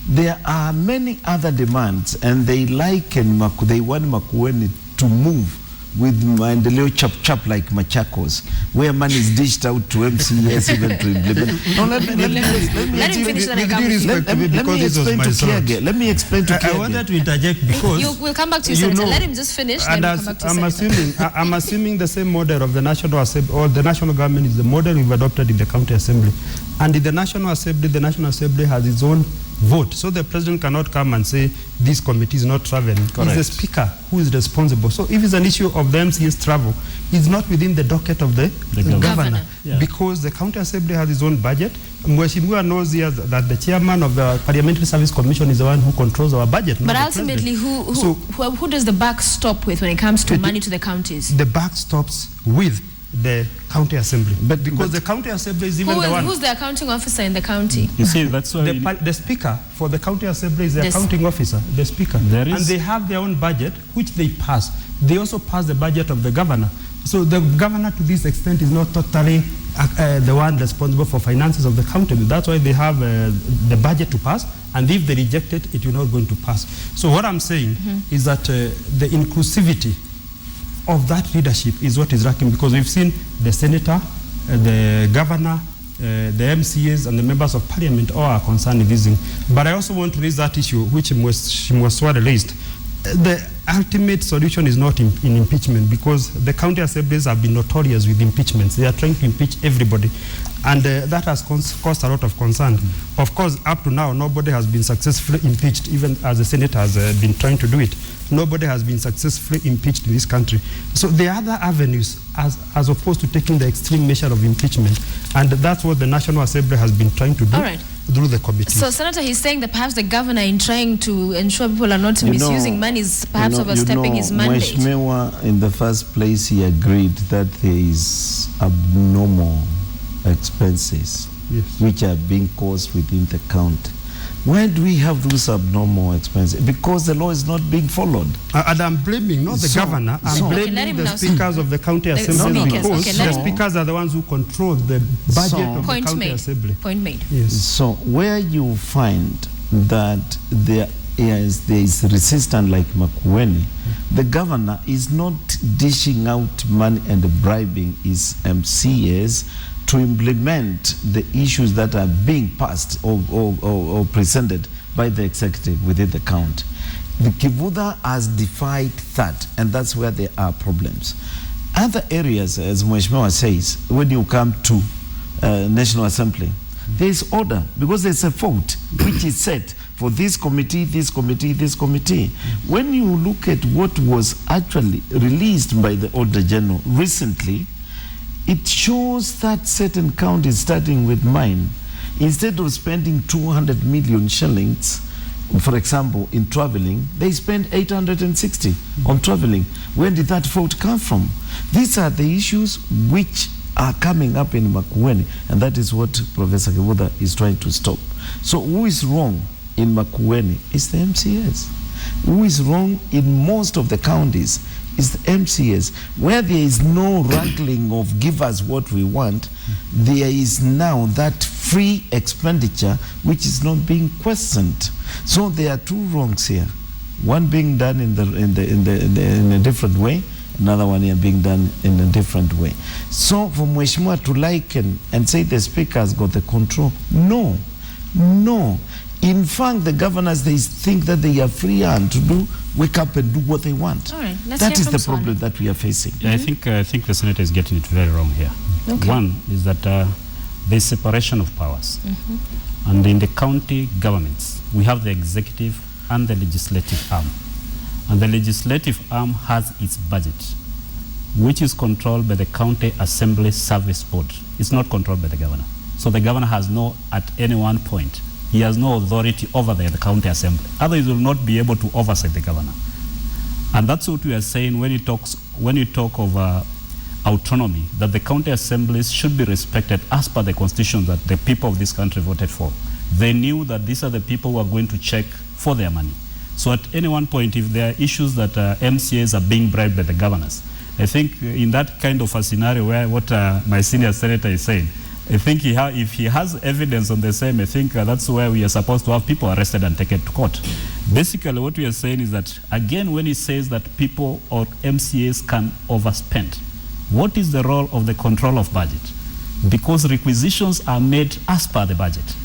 There are many other demands, and they want Makueni to move with Maendeleo chap like Machakos, where money is dished out to MCAs even to implement. No, let me explain to Kiage. I wanted to interject because we'll come back to you, Senator. Let him just finish. And then we'll come back to I'm assuming the same model of the National Assembly or the national government is the model we've adopted in the County Assembly. And in the National Assembly has its own vote. So the president cannot come and say this committee is not traveling. Correct. It's the speaker who is responsible. So if it's an issue of the MCA's travel, it's not within the docket of the governor. Yeah. Because the County Assembly has its own budget. Mheshimiwa knows here that the chairman of the Parliamentary Service Commission is the one who controls our budget. But ultimately, who does the buck stop with when it comes to money to the counties? The buck stops with the County Assembly. But because the County Assembly is even the one. Who's the accounting officer in the county? You see, that's why the speaker for the County Assembly is the accounting officer, the speaker. And they have their own budget, which they pass. They also pass the budget of the governor. So the governor, to this extent, is not totally the one responsible for finances of the county. That's why they have the budget to pass, and if they reject it, it will not going to pass. So what I'm saying is that the inclusivity of that leadership is what is lacking, because we've seen the senator, the governor, the MCAs, and the members of parliament all are concerned with this thing. But I also want to raise that issue, which Mwaswada raised. The ultimate solution is not in impeachment, because the county assemblies have been notorious with impeachments. They are trying to impeach everybody, and that has caused a lot of concern. Of course, up to now, nobody has been successfully impeached, even as the Senate has been trying to do it. Nobody has been successfully impeached in this country. So there are other avenues as opposed to taking the extreme measure of impeachment, and that's what the National Assembly has been trying to do. All right. Through the committee. So, Senator, he's saying that perhaps the governor, in trying to ensure people are not misusing money, is perhaps overstepping his mandate. Mheshimiwa, in the first place, he agreed that there is abnormal expenses which are being caused within the county. Why do we have those abnormal expenses? Because the law is not being followed. And I'm blaming not the governor, I'm blaming the speakers of the county assembly, because the speakers are the ones who control the budget of the county assembly. Point made. Yes. So where you find that there is resistance like Makueni, the governor is not dishing out money and bribing his MCAs to implement the issues that are being passed or presented by the executive within the county. The Kibudha has defied that, and that's where there are problems. Other areas, as Mheshimiwa says, when you come to National Assembly, there is order, because there's a vote which is set for this committee, this committee, this committee. When you look at what was actually released by the Auditor General recently, it shows that certain counties, starting with mine, instead of spending 200 million shillings, for example, in traveling, they spend 860 on traveling. Where did that vote come from? These are the issues which are coming up in Makueni, and that is what Professor Kibudha is trying to stop. So who is wrong in Makueni? It's the MCAs. Who is wrong in most of the counties is the MCAs. Where there is no wrangling of give us what we want, there is now that free expenditure which is not being questioned. So there are two wrongs here. One being done in a different way, another one here being done in a different way. So for Mheshimiwa to liken and say the speaker has got the control, no. In fact, the governors, they think that they are free hand to wake up and do what they want. All right, that is the problem that we are facing. Yeah, I think the Senator is getting it very wrong here. Okay. One is that there's separation of powers. And in the county governments, we have the executive and the legislative arm. And the legislative arm has its budget, which is controlled by the County Assembly Service Board. It's not controlled by the governor. So the governor has no, at any one point, he has no authority over the county assembly. Otherwise, he will not be able to oversight the governor. And that's what we are saying when you talk of autonomy, that the county assemblies should be respected as per the constitution that the people of this country voted for. They knew that these are the people who are going to check for their money. So at any one point, if there are issues that MCAs are being bribed by the governors, I think in that kind of a scenario where what my senior senator is saying, I think if he has evidence on the same, I think that's where we are supposed to have people arrested and taken to court. Basically, what we are saying is that, again, when he says that people or MCAs can overspend, what is the role of the control of budget? Because requisitions are made as per the budget.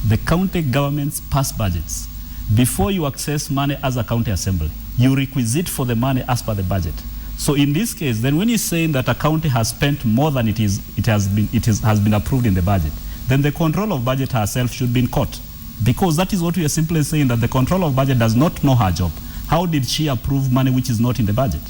The county governments pass budgets. Before you access money as a county assembly, you requisite for the money as per the budget. So in this case, then when he's saying that a county has spent more than has been approved in the budget, then the control of budget herself should be in court. Because that is what we are simply saying, that the control of budget does not know her job. How did she approve money which is not in the budget?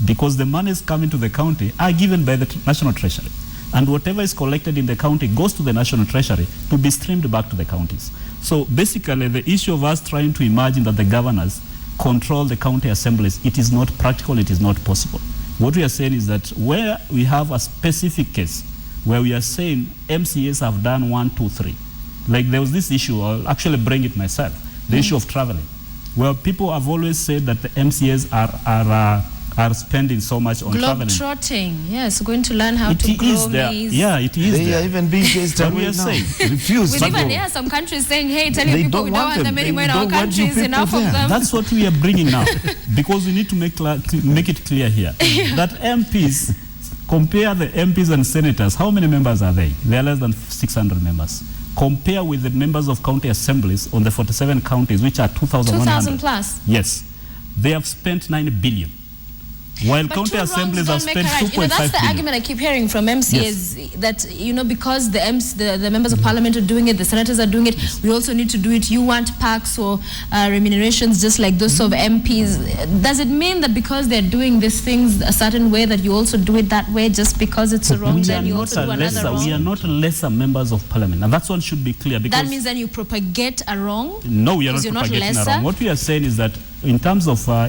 Because the monies coming to the county are given by the National Treasury. And whatever is collected in the county goes to the National Treasury to be streamed back to the counties. So basically, the issue of us trying to imagine that the governors control the county assemblies, it is not practical, it is not possible. What we are saying is that where we have a specific case, where we are saying MCAs have done 1, 2, 3. Like there was this issue, I'll actually bring it myself, the issue of traveling, where people have always said that the MCAs are spending so much on traveling. Globe-trotting, yes, going to learn how to grow maize. Yeah, it is They there. are even being chased away now. Refuse With to even go. some countries saying, hey, tell your They people don't we don't want want them them. anymore in They our don't want you countries, enough people of there. them. That's what we are bringing now, because we need to make it clear here that MPs, compare the MPs and senators, how many members are they? They are less than 600 members. Compare with the members of county assemblies on the 47 counties, which are 2,100. 2,000 plus. Yes. They have spent 9 billion. While But county two wrongs assemblies have don't make spent a right. 2.5 That's the billion. argument I keep hearing from MCAs, that, because the members of parliament are doing it, the senators are doing it, we also need to do it. You want packs or remunerations just like those of MPs. Does it mean that because they're doing these things a certain way that you also do it that way just because it's a wrong, then you also do another wrong? We are not lesser members of parliament, and that's what should be clear. Because that means then you propagate a wrong? no, we are not propagating a wrong. What we are saying is that in terms of when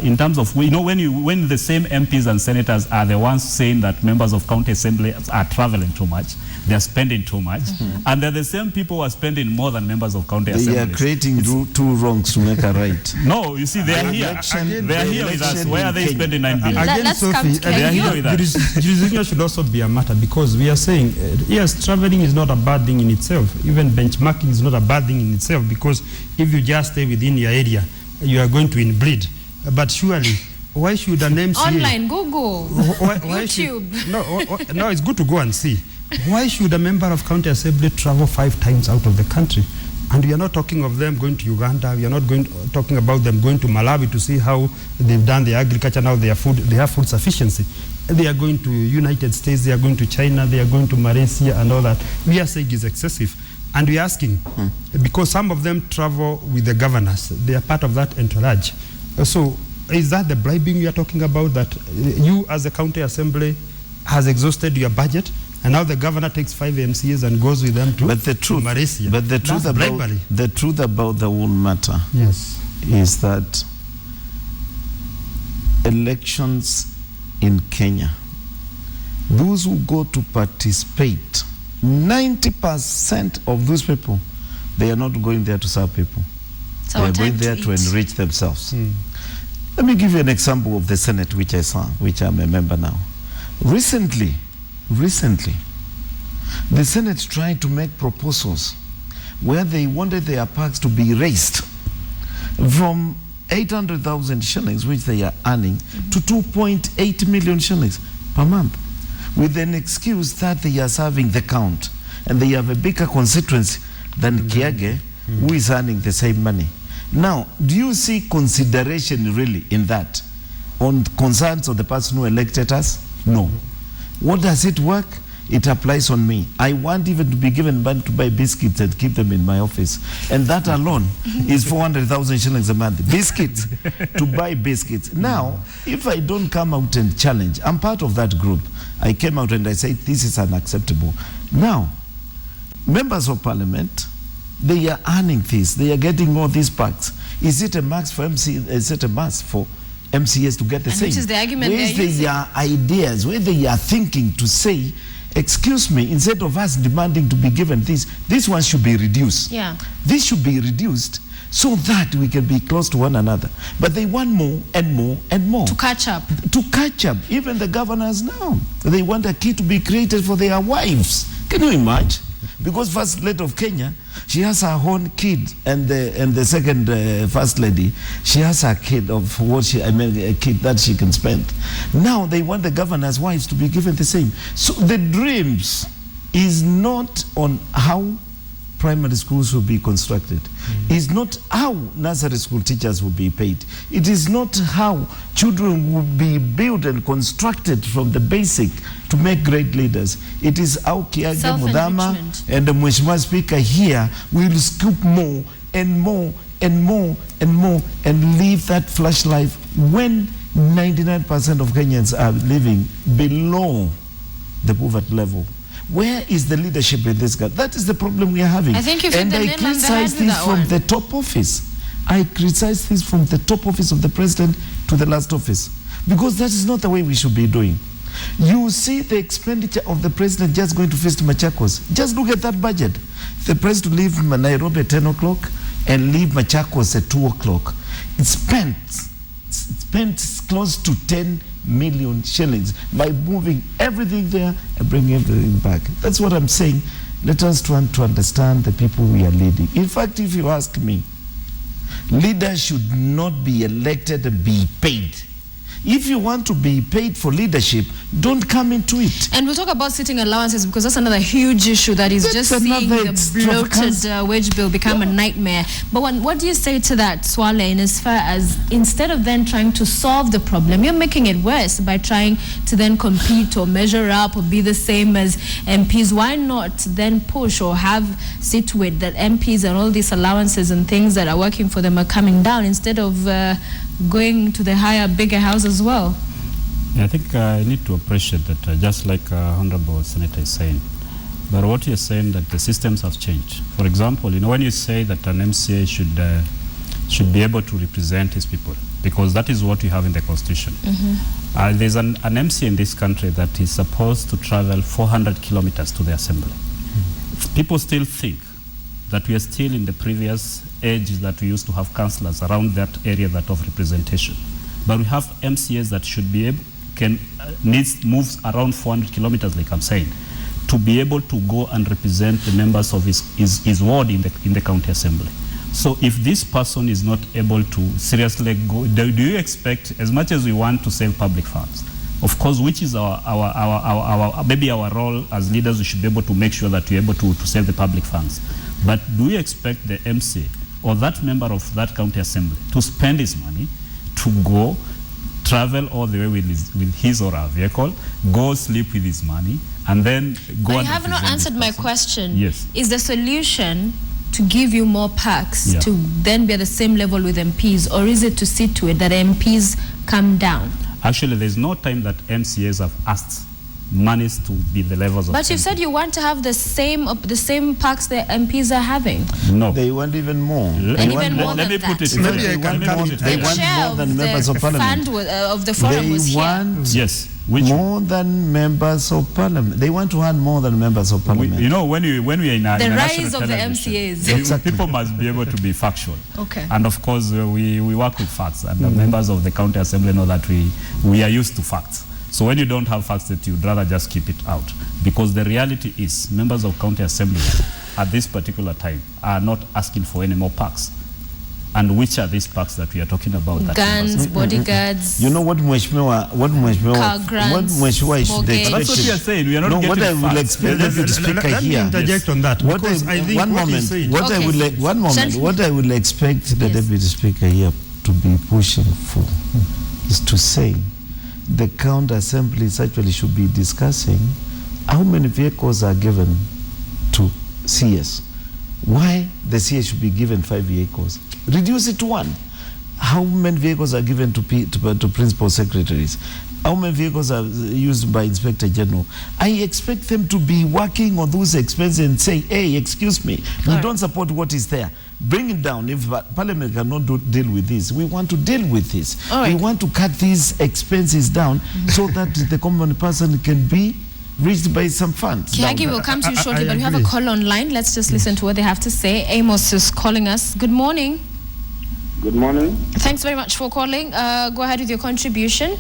the same MPs and senators are the ones saying that members of county assembly are traveling too much, they are spending too much, and they're the same people who are spending more than members of county assemblies. They are creating two wrongs to make a right. No, you see, they are here. They are here with us. Where are they spending 9 billion? Again, Let's come Sophie, to Kenya. They are here with us. jurisdiction should also be a matter, because we are saying, yes, traveling is not a bad thing in itself. Even benchmarking is not a bad thing in itself, because if you just stay within your area, you are going to inbreed. But surely, why should an MCA... Online, Google, why YouTube. No, it's good to go and see. Why should a member of county assembly travel 5 times out of the country? And we are not talking of them going to Uganda. We are not talking about them going to Malawi to see how they've done their agriculture. Now they have food sufficiency. They are going to United States. They are going to China. They are going to Malaysia and all that. We are saying is excessive. And we are asking, because some of them travel with the governors. They are part of that entourage. So is that the bribing you are talking about, that you as a county assembly has exhausted your budget, and now the governor takes 5 MCAs and goes with them to Malaysia? But the truth about the whole matter, yes, is that elections in Kenya, those who go to participate, 90% of those people, they are not going there to serve people. They are going there to enrich themselves. Let me give you an example of the Senate, which I'm a member now. Recently, the Senate tried to make proposals where they wanted their parks to be raised from 800,000 shillings, which they are earning, to 2.8 million shillings per month, with an excuse that they are serving the count and they have a bigger constituency than Kiage, who is earning the same money. Now, do you see consideration really in that on concerns of the person who elected us? No. What does it work? It applies on me. I want even to be given money to buy biscuits and keep them in my office. And that alone is 400,000 shillings a month. Biscuits, to buy biscuits. Now, if I don't come out and challenge, I'm part of that group. I came out and I said, this is unacceptable. Now, members of parliament, they are earning this. They are getting all these packs. Is it a max for MC? Is it a must for MCAs to get the And same. which is the argument where they're using. their ideas, where they are thinking to say, excuse me, instead of us demanding to be given this one should be reduced. Yeah. This should be reduced so that we can be close to one another. But they want more and more and more. To catch up. To catch up. Even the governors now, they want a key to be created for their wives. Can you imagine? Because First Lady of Kenya, she has her own kid, and the second First Lady, she has her kid of a kid that she can spend. Now they want the governor's wives to be given the same. So the dreams is not on how primary schools will be constructed. It's not how nursery school teachers will be paid. It is not how children will be built and constructed from the basic to make great leaders. It is how Kiaga Mudama and the Mheshimiwa Speaker here will scoop more and more and more and more and live that flash life when 99% of Kenyans are living below the poverty level. Where is the leadership in this guy? That is the problem we are having. I think you've hit the nail on the head criticize with this that from one. the top office. I criticize this from the top office of the president to the last office. Because that is not the way we should be doing. You see the expenditure of the president just going to feast Machakos. Just look at that budget. The president to leave Nairobi at 10 o'clock and leave Machakos at 2 o'clock. It's spent close to 10 million shillings by moving everything there and bringing everything back. That's what I'm saying. Let us try to understand the people we are leading. In fact, if you ask me, leaders should not be elected and be paid. If you want to be paid for leadership, don't come into it. And we'll talk about sitting allowances because that's another huge issue that is just seeing the bloated wage bill become a nightmare. But what do you say to that, Swale, in as far as instead of then trying to solve the problem, you're making it worse by trying to then compete or measure up or be the same as MPs? Why not then push or have sit with that MPs and all these allowances and things that are working for them are coming down instead of going to the higher, bigger house as well? Yeah, I think I need to appreciate that, just like Honorable Senator is saying. But what you're saying that the systems have changed. For example, when you say that an MCA should be able to represent his people, because that is what we have in the Constitution. There's an MCA in this country that is supposed to travel 400 kilometers to the assembly. People still think that we are still in the previous age that we used to have councillors around that area that of representation. But we have MCAs that should be able, moves around 400 kilometers, like I'm saying, to be able to go and represent the members of his ward in the county assembly. So if this person is not able to seriously go, do you expect, as much as we want to save public funds, of course, which is maybe our role as leaders, we should be able to make sure that we're able to save the public funds. But do we expect the MC or that member of that county assembly to spend his money to go travel all the way with his or her vehicle, go sleep with his money, and then go? But you have not answered my question. Yes. Is the solution to give you more packs to then be at the same level with MPs, or is it to see to it that MPs come down? Actually, there's no time that MCAs have asked monies to be the levels of. But you said you want to have the same packs the MPs are having. No. They want even more. And even more than Let me put it. They want more than members of parliament. Of the forum was They here. want more than members of parliament. They want to have more than members of parliament. When we are in the in rise of the MCAs. Exactly. People must be able to be factual. Okay. And of course, we work with facts, and the members of the county assembly know that we are used to facts. So when you don't have facts, that you'd rather just keep it out, because the reality is members of county assembly at this particular time are not asking for any more packs. And which are these packs that we are talking about? Guns, bodyguards. You know what Mheshimiwa car grants, should expect. That's what we are saying. We are not getting what I will facts. expect the speaker let me here. interject on that. What Because I think what I will expect the deputy speaker here to be pushing for is to say the county assemblies actually should be discussing how many vehicles are given to CS. Why the CS should be given 5 vehicles. Reduce it to 1. How many vehicles are given to principal secretaries? how many vehicles are used by Inspector General? I expect them to be working on those expenses and say, hey, excuse me, we don't support what is there. Bring it down. If Parliament cannot deal with this, we want to deal with this. We want to cut these expenses down so that the common person can be reached by some funds. Kiagi will come to you shortly, but we have a call online. Let's just listen to what they have to say. Amos is calling us. Good morning. Good morning. Thanks very much for calling. Go ahead with your contribution.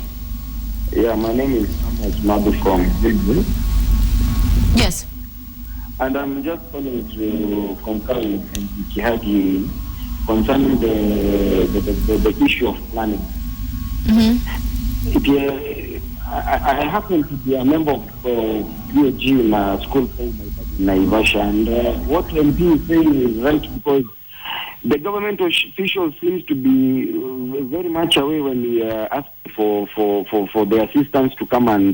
Yeah, my name is Amos Madu from Bigville. Yes. And I'm just calling to concur with Kihagi concerning the issue of planning. I happen to be a member of PAG in a school called Naivasha, and what MP is saying is right, because the government officials seems to be very much away when we ask for the assistance to come and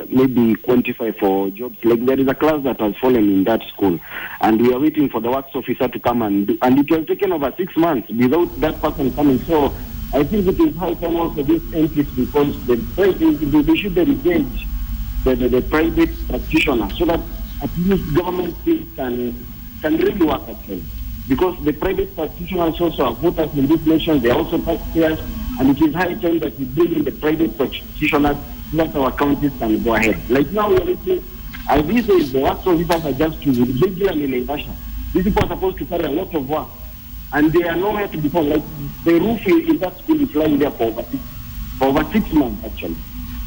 maybe quantify for jobs. Like there is a class that has fallen in that school, and we are waiting for the works officer to come and do, and it has taken over 6 months without that person coming. So I think it is high time also this MPs, because they should engage the private practitioners so that at least government things can really work actually. Because the private practitioners also are voters in this nation, they are also taxpayers, and it is high time that we bring in the private practitioners so that our counties can go ahead. Like now we are looking, as these days, the works officers are just to regularly in Naivasha. These people are supposed to carry a lot of work, and they are nowhere to be found. Like the roof in that school is lying there for over 6 months actually.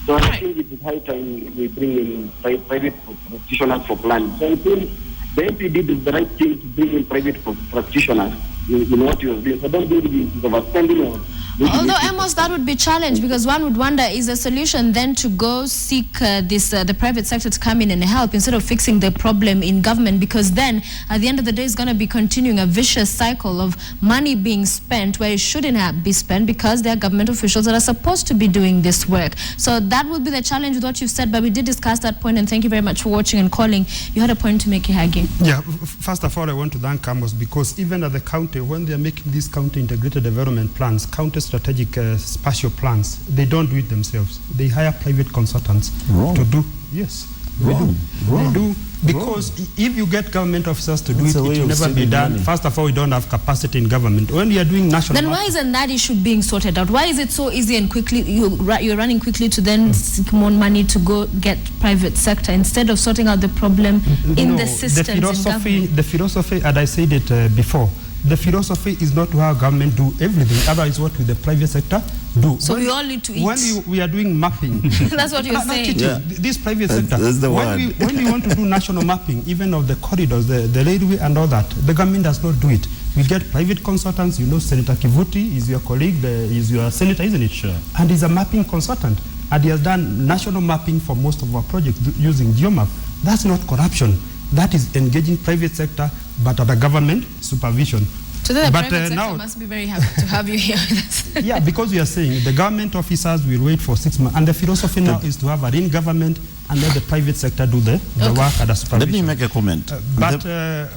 So I think it is high time we bring in private practitioners for planning. So I think the MP did the right thing to bring in private practitioners in what he was doing. So don't do the overspending or... Although, Amos, that would be challenged, because one would wonder, is the solution then to go seek the private sector to come in and help instead of fixing the problem in government? Because then, at the end of the day, it's going to be continuing a vicious cycle of money being spent where it shouldn't be spent, because there are government officials that are supposed to be doing this work. So that would be the challenge with what you've said, but we did discuss that point, and thank you very much for watching and calling. You had a point to make, Ihagi. Yeah, first of all, I want to thank Amos, because even at the county, when they are making these county integrated development plans, county strategic spatial plans, they don't do it themselves. They hire private consultants to do. Yes, Wrong. they do. Because if you get government officers to do it, it will never be done. Money. First of all, we don't have capacity in government. When you are doing national... Then why isn't that issue being sorted out? Why is it so easy and quickly, you're running quickly to then seek more money to go get private sector instead of sorting out the problem in the systems in government? The philosophy, and I said it before, the philosophy is not to have government do everything. Otherwise, what will the private sector do? So we all need to eat. When we are doing mapping... That's what you're saying. This private sector. That's the when we want to do national mapping, even of the corridors, the railway and all that, the government does not do it. We get private consultants. You know, Senator Kivuti is your colleague, is your senator, isn't it? Sure. And he's a mapping consultant. And he has done national mapping for most of our projects using GeoMap. That's not corruption. That is engaging private sector, but under government supervision. So then the private sector must be very happy to have you here with us. Yeah, because we are saying the government officers will wait for 6 months. And the philosophy now is to have a real government and let the private sector do the work under supervision. Let me make a comment.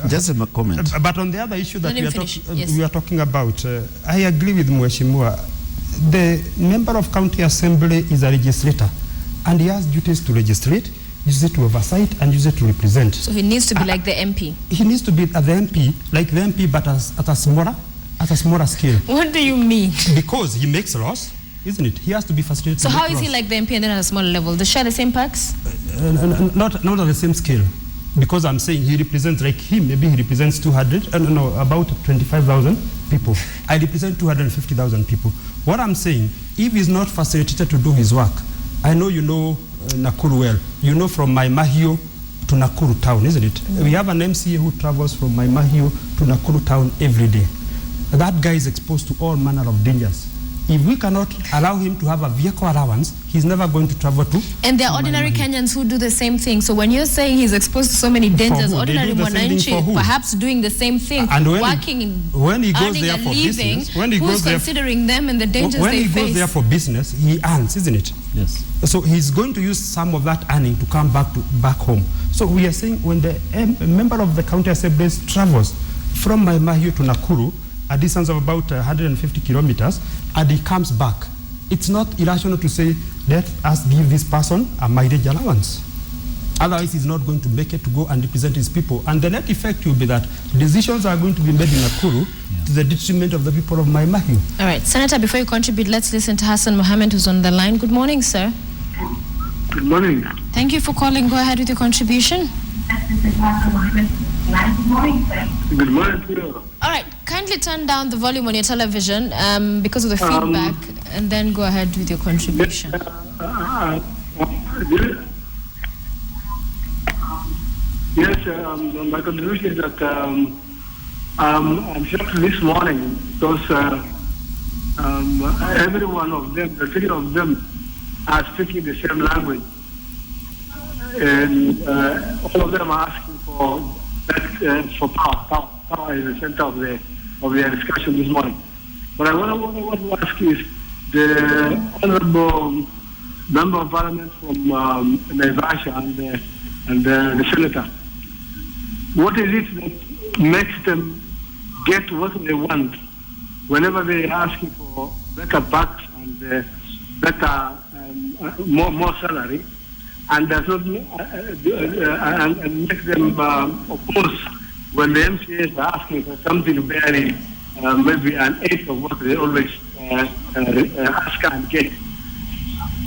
Just a comment. But on the other issue that we are talking about, I agree with Mweshimua. The member of county assembly is a legislator, and he has duties to legislate, use it to oversight, and use it to represent. So he needs to be like the MP. He needs to be at the MP, like the MP, but at a smaller scale. What do you mean? Because he makes laws, isn't it? He has to be facilitated. So how is he like the MP and then at a smaller level? They share the same perks? Not at the same scale. Because I'm saying he represents, like him, maybe he represents about 25,000 people. I represent 250,000 people. What I'm saying, if he's not facilitated to do his work, I know you know Nakuru well. You know from Maimahio to Nakuru town, isn't it? We have an MCA who travels from Maimahio to Nakuru town every day. That guy is exposed to all manner of dangers. If we cannot allow him to have a vehicle allowance, he's never going to travel to... And there are ordinary Kenyans who do the same thing. So when you're saying he's exposed to so many dangers, ordinary Mwananchi perhaps doing the same thing, and when he goes there for business, who's considering them and the dangers they face? When he goes there for business, he earns, isn't it? Yes. So he's going to use some of that earning to come back home. So we are saying when the member of the county assembly travels from Maimahio to Nakuru, a distance of about 150 kilometers, and he comes back, It's not irrational to say, let us give this person a mileage allowance. Otherwise, he's not going to make it to go and represent his people. And the net effect will be that decisions are going to be made in Nakuru to the detriment of the people of Mai Mahiu. All right, Senator, before you contribute, let's listen to Hassan Mohammed, who's on the line. Good morning, sir. Good morning. Thank you for calling. Go ahead with your contribution. Good morning, sir. All right, kindly turn down the volume on your television because of the feedback, and then go ahead with your contribution. Yes, my contribution is that I'm shocked this morning because every one of them, the three of them, are speaking the same language. And all of them are asking for that, for power. Power is the center of their discussion this morning. But I want to ask is the Honorable Member of Parliament from Naivasha and the Senator, what is it that makes them get what they want whenever they are asking for better bucks and better more salary, and does not and make them oppose when the MCAs are asking for something very maybe an eighth of what they always ask and get.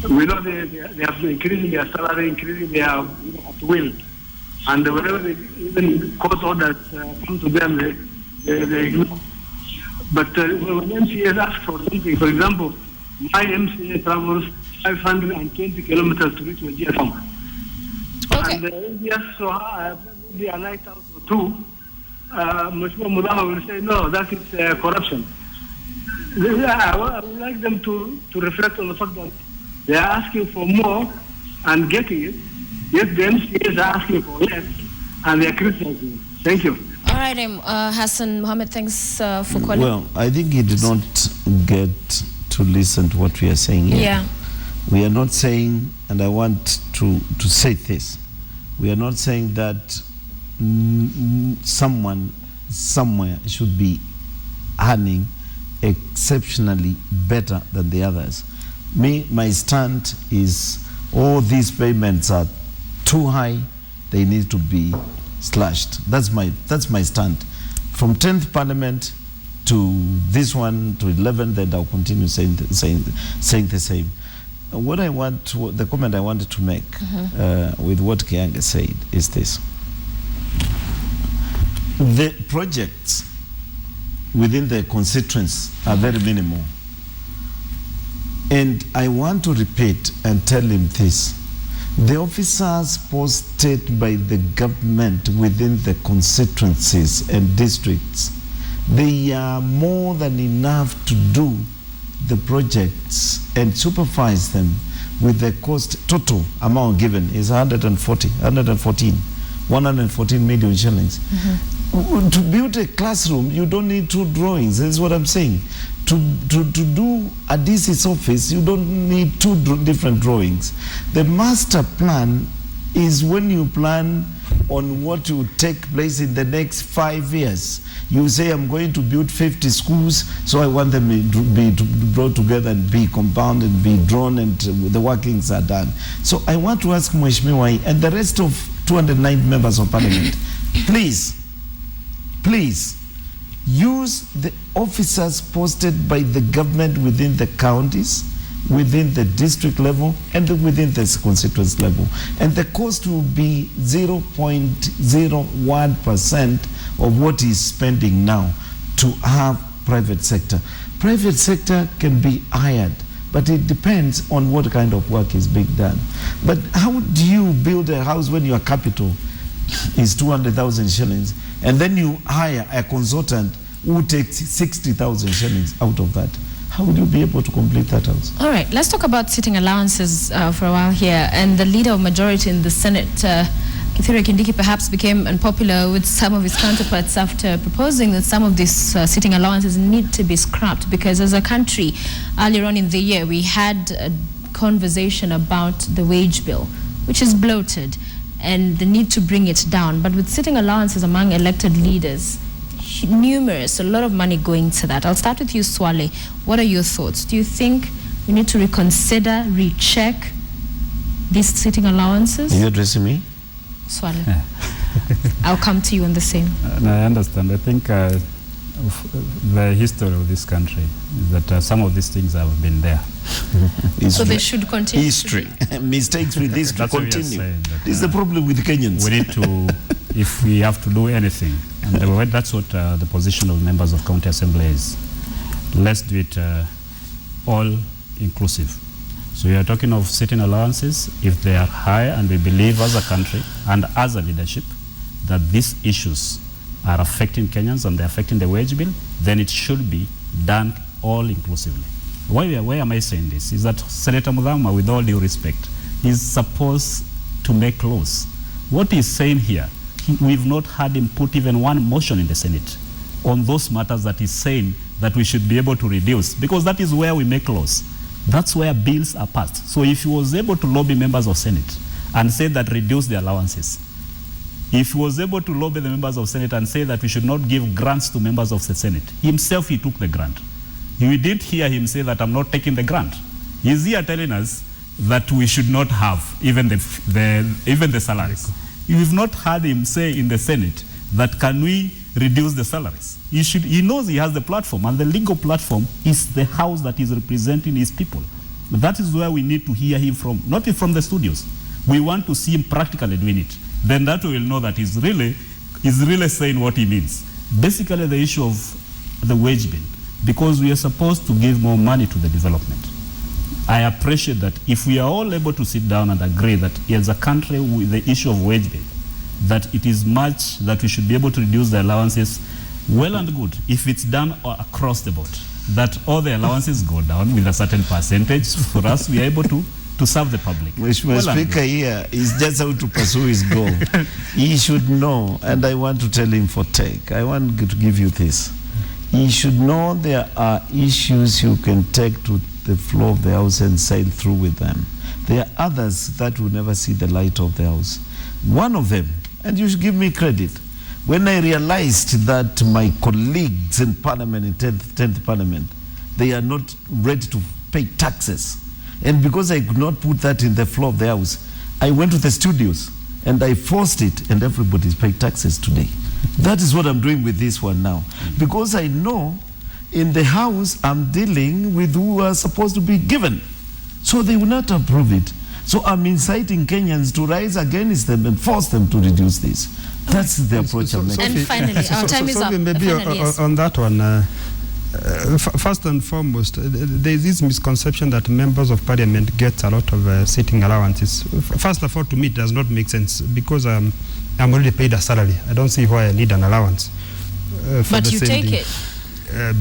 We know they have been increasing their salary, increasing their at will. And whenever they even court orders come to them, they ignore. But when MCAs ask for something, for example, my MCA travels 520 kilometers to reach Wajir Farm. Okay. And yes, so maybe a night out or two, Mheshimiwa Mudama will say, no, that is corruption. I would like them to reflect on the fact that they are asking for more and getting it, yet the MCAs are asking for less and they are criticizing it. Thank you. All right, Hassan Mohammed, thanks for calling. Well, I think he did not get to listen to what we are saying here. Yeah. We are not saying, and I want to say this, we are not saying that someone somewhere should be earning exceptionally better than the others. My stand is all these payments are too high, they need to be slashed. That's my stand. From 10th Parliament to this one to 11th, and I'll continue saying the same. The comment I wanted to make with what Kianga said is this. The projects within the constituents are very minimal. And I want to repeat and tell him this. The officers posted by the government within the constituencies and districts, they are more than enough to do the projects and supervise them with the cost total amount given is 114 million shillings. To build a classroom, you don't need two drawings. That's what I'm saying. To do a DC's office, you don't need two different drawings. The master plan is when you plan on what will take place in the next 5 years. You say, I'm going to build 50 schools, so I want them to be brought together and be compounded and be drawn, and the workings are done. So I want to ask Mheshimiwa and the rest of 209 members of parliament, please use the officers posted by the government within the counties, within the district level, and within the constituency level. And the cost will be 0.01% of what he's spending now to have private sector. Private sector can be hired, but it depends on what kind of work is being done. But how do you build a house when your capital is 200,000 shillings, and then you hire a consultant who takes 60,000 shillings out of that? How would you be able to complete that house? All right, let's talk about sitting allowances for a while here. And the leader of majority in the Senate, Kithure Kindiki, perhaps became unpopular with some of his counterparts after proposing that some of these sitting allowances need to be scrapped, because as a country, earlier on in the year, we had a conversation about the wage bill, which is bloated, and the need to bring it down. But with sitting allowances among elected leaders, numerous, a lot of money going to that. I'll start with you, Swale. What are your thoughts? Do you think we need to reconsider, recheck these sitting allowances? Are you addressing me? Swale. I'll come to you on the same. No, I understand. I think the history of this country is that some of these things have been there. So they should continue. History. Mistakes with this to That's what we are continue. saying, that, This is the problem with Kenyans. We need to, if we have to do anything, and that's what the position of members of county assembly is. Let's do it all inclusive. So we are talking of sitting allowances. If they are high, and we believe as a country and as a leadership that these issues are affecting Kenyans and they're affecting the wage bill, then it should be done all inclusively. Why am I saying this? Is that Senator Mudhama, with all due respect, is supposed to make laws. What he's saying here, we've not had him put even one motion in the Senate on those matters that he's saying that we should be able to reduce, because that is where we make laws. That's where bills are passed. So if he was able to lobby members of Senate and say that reduce the allowances, if he was able to lobby the members of Senate and say that we should not give grants to members of the Senate, himself he took the grant. We did hear him say that I'm not taking the grant. He's here telling us that we should not have even the salaries. You've not heard him say in the Senate that can we reduce the salaries. He knows he has the platform, and the legal platform is the house that is representing his people. That is where we need to hear him from, not from the studios. We want to see him practically doing it. Then that we will know that he's really saying what he means. Basically the issue of the wage bill, because we are supposed to give more money to the development. I appreciate that if we are all able to sit down and agree that as a country with the issue of wage bill, that it is much that we should be able to reduce the allowances, well and good. If it's done across the board, that all the allowances go down with a certain percentage, for us, we are able to serve the public. Mheshimiwa Speaker here is just how to pursue his goal. He should know, and I want to tell him for take. I want to give you this. He should know there are issues you can take to the floor of the House and sail through with them. There are others that will never see the light of the House. One of them, and you should give me credit, when I realized that my colleagues in Parliament, in 10th Parliament, they are not ready to pay taxes. And because I could not put that in the floor of the House, I went to the studios and I forced it, and everybody's paying taxes today. That is what I'm doing with this one now. Because I know in the House I'm dealing with who are supposed to be given. So they will not approve it. So I'm inciting Kenyans to rise against them and force them to reduce this. That's the approach I'm making. And finally, our time is up. Maybe Finally, yes. on that one, first and foremost, there is this misconception that members of parliament get a lot of sitting allowances. First of all, to me, it does not make sense, because I'm already paid a salary. I don't see why I need an allowance. But you take it.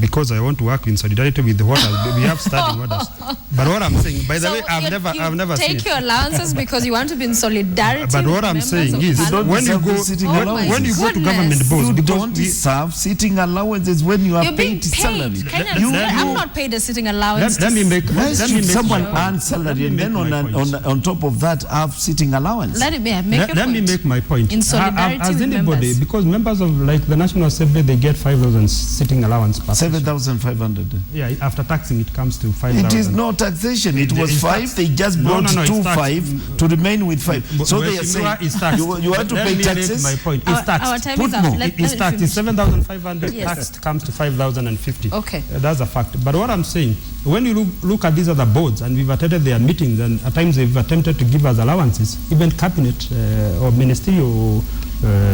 Because I want to work in solidarity with the waters. We have standing orders. But what I'm saying, by the way, I've never seen it. Take your allowances because you want to be in solidarity. But what I'm saying is, when you go to government boards, you don't deserve sitting allowances when you are paid salary. I'm not paid a sitting allowance. Let me make someone earn salary and then on top of that have sitting allowance. Let me make my point. In solidarity as with anybody, members. because members of like the National Assembly, they get 5,000 sitting allowance. 7,500. Yeah, after taxing it comes to 5,000. It is no taxation. It was 5. They just brought 5 to remain with 5. So they are saying you want to pay taxes. My point. It's taxed. Our time is up. It's taxed. It's 7,500. Taxed comes to 5,050. Okay. That's a fact. But what I'm saying, when you look at these other boards, and we've attended their meetings, and at times they've attempted to give us allowances, even cabinet or ministerial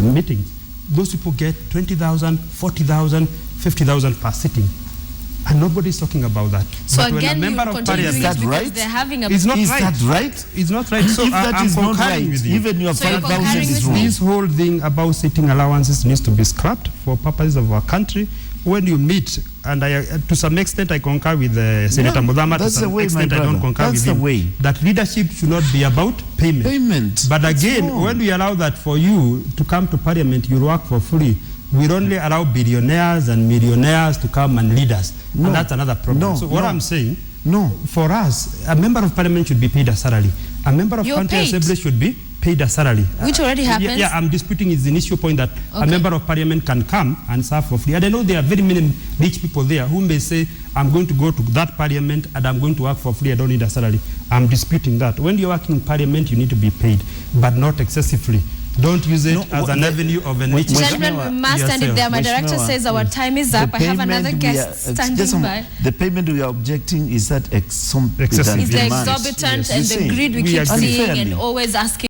meetings, those people get 20,000, 40,000, 50,000 per sitting, and nobody's talking about that. So but again, when a member of parliament, is that right? They're having a it's not is right. that right? It's not right. So if that is not right, even your 5,000 is wrong. This whole thing about sitting allowances needs to be scrapped for purposes of our country. When you meet, and to some extent I concur with Senator Mudhama, to some extent I don't concur with him, that leadership should not be about payment. But again, when we allow that for you to come to parliament, you work for free, we only allow billionaires and millionaires to come and lead us. And that's another problem. So what I'm saying, No. For us, a member of parliament should be paid a salary. A member of county assembly should be paid a salary. Which already happens? Yeah, I'm disputing his initial point that a member of parliament can come and serve for free. And I know there are very many rich people there who may say, I'm going to go to that parliament and I'm going to work for free, I don't need a salary. I'm disputing that. When you're working in parliament, you need to be paid, but not excessively. Don't use it as an avenue of enrichment. Gentlemen, we must, and if there, my director says our time is up, I have another guest standing by. The payment we are objecting is that exorbitant. It's the exorbitant and the greed we keep seeing and always asking.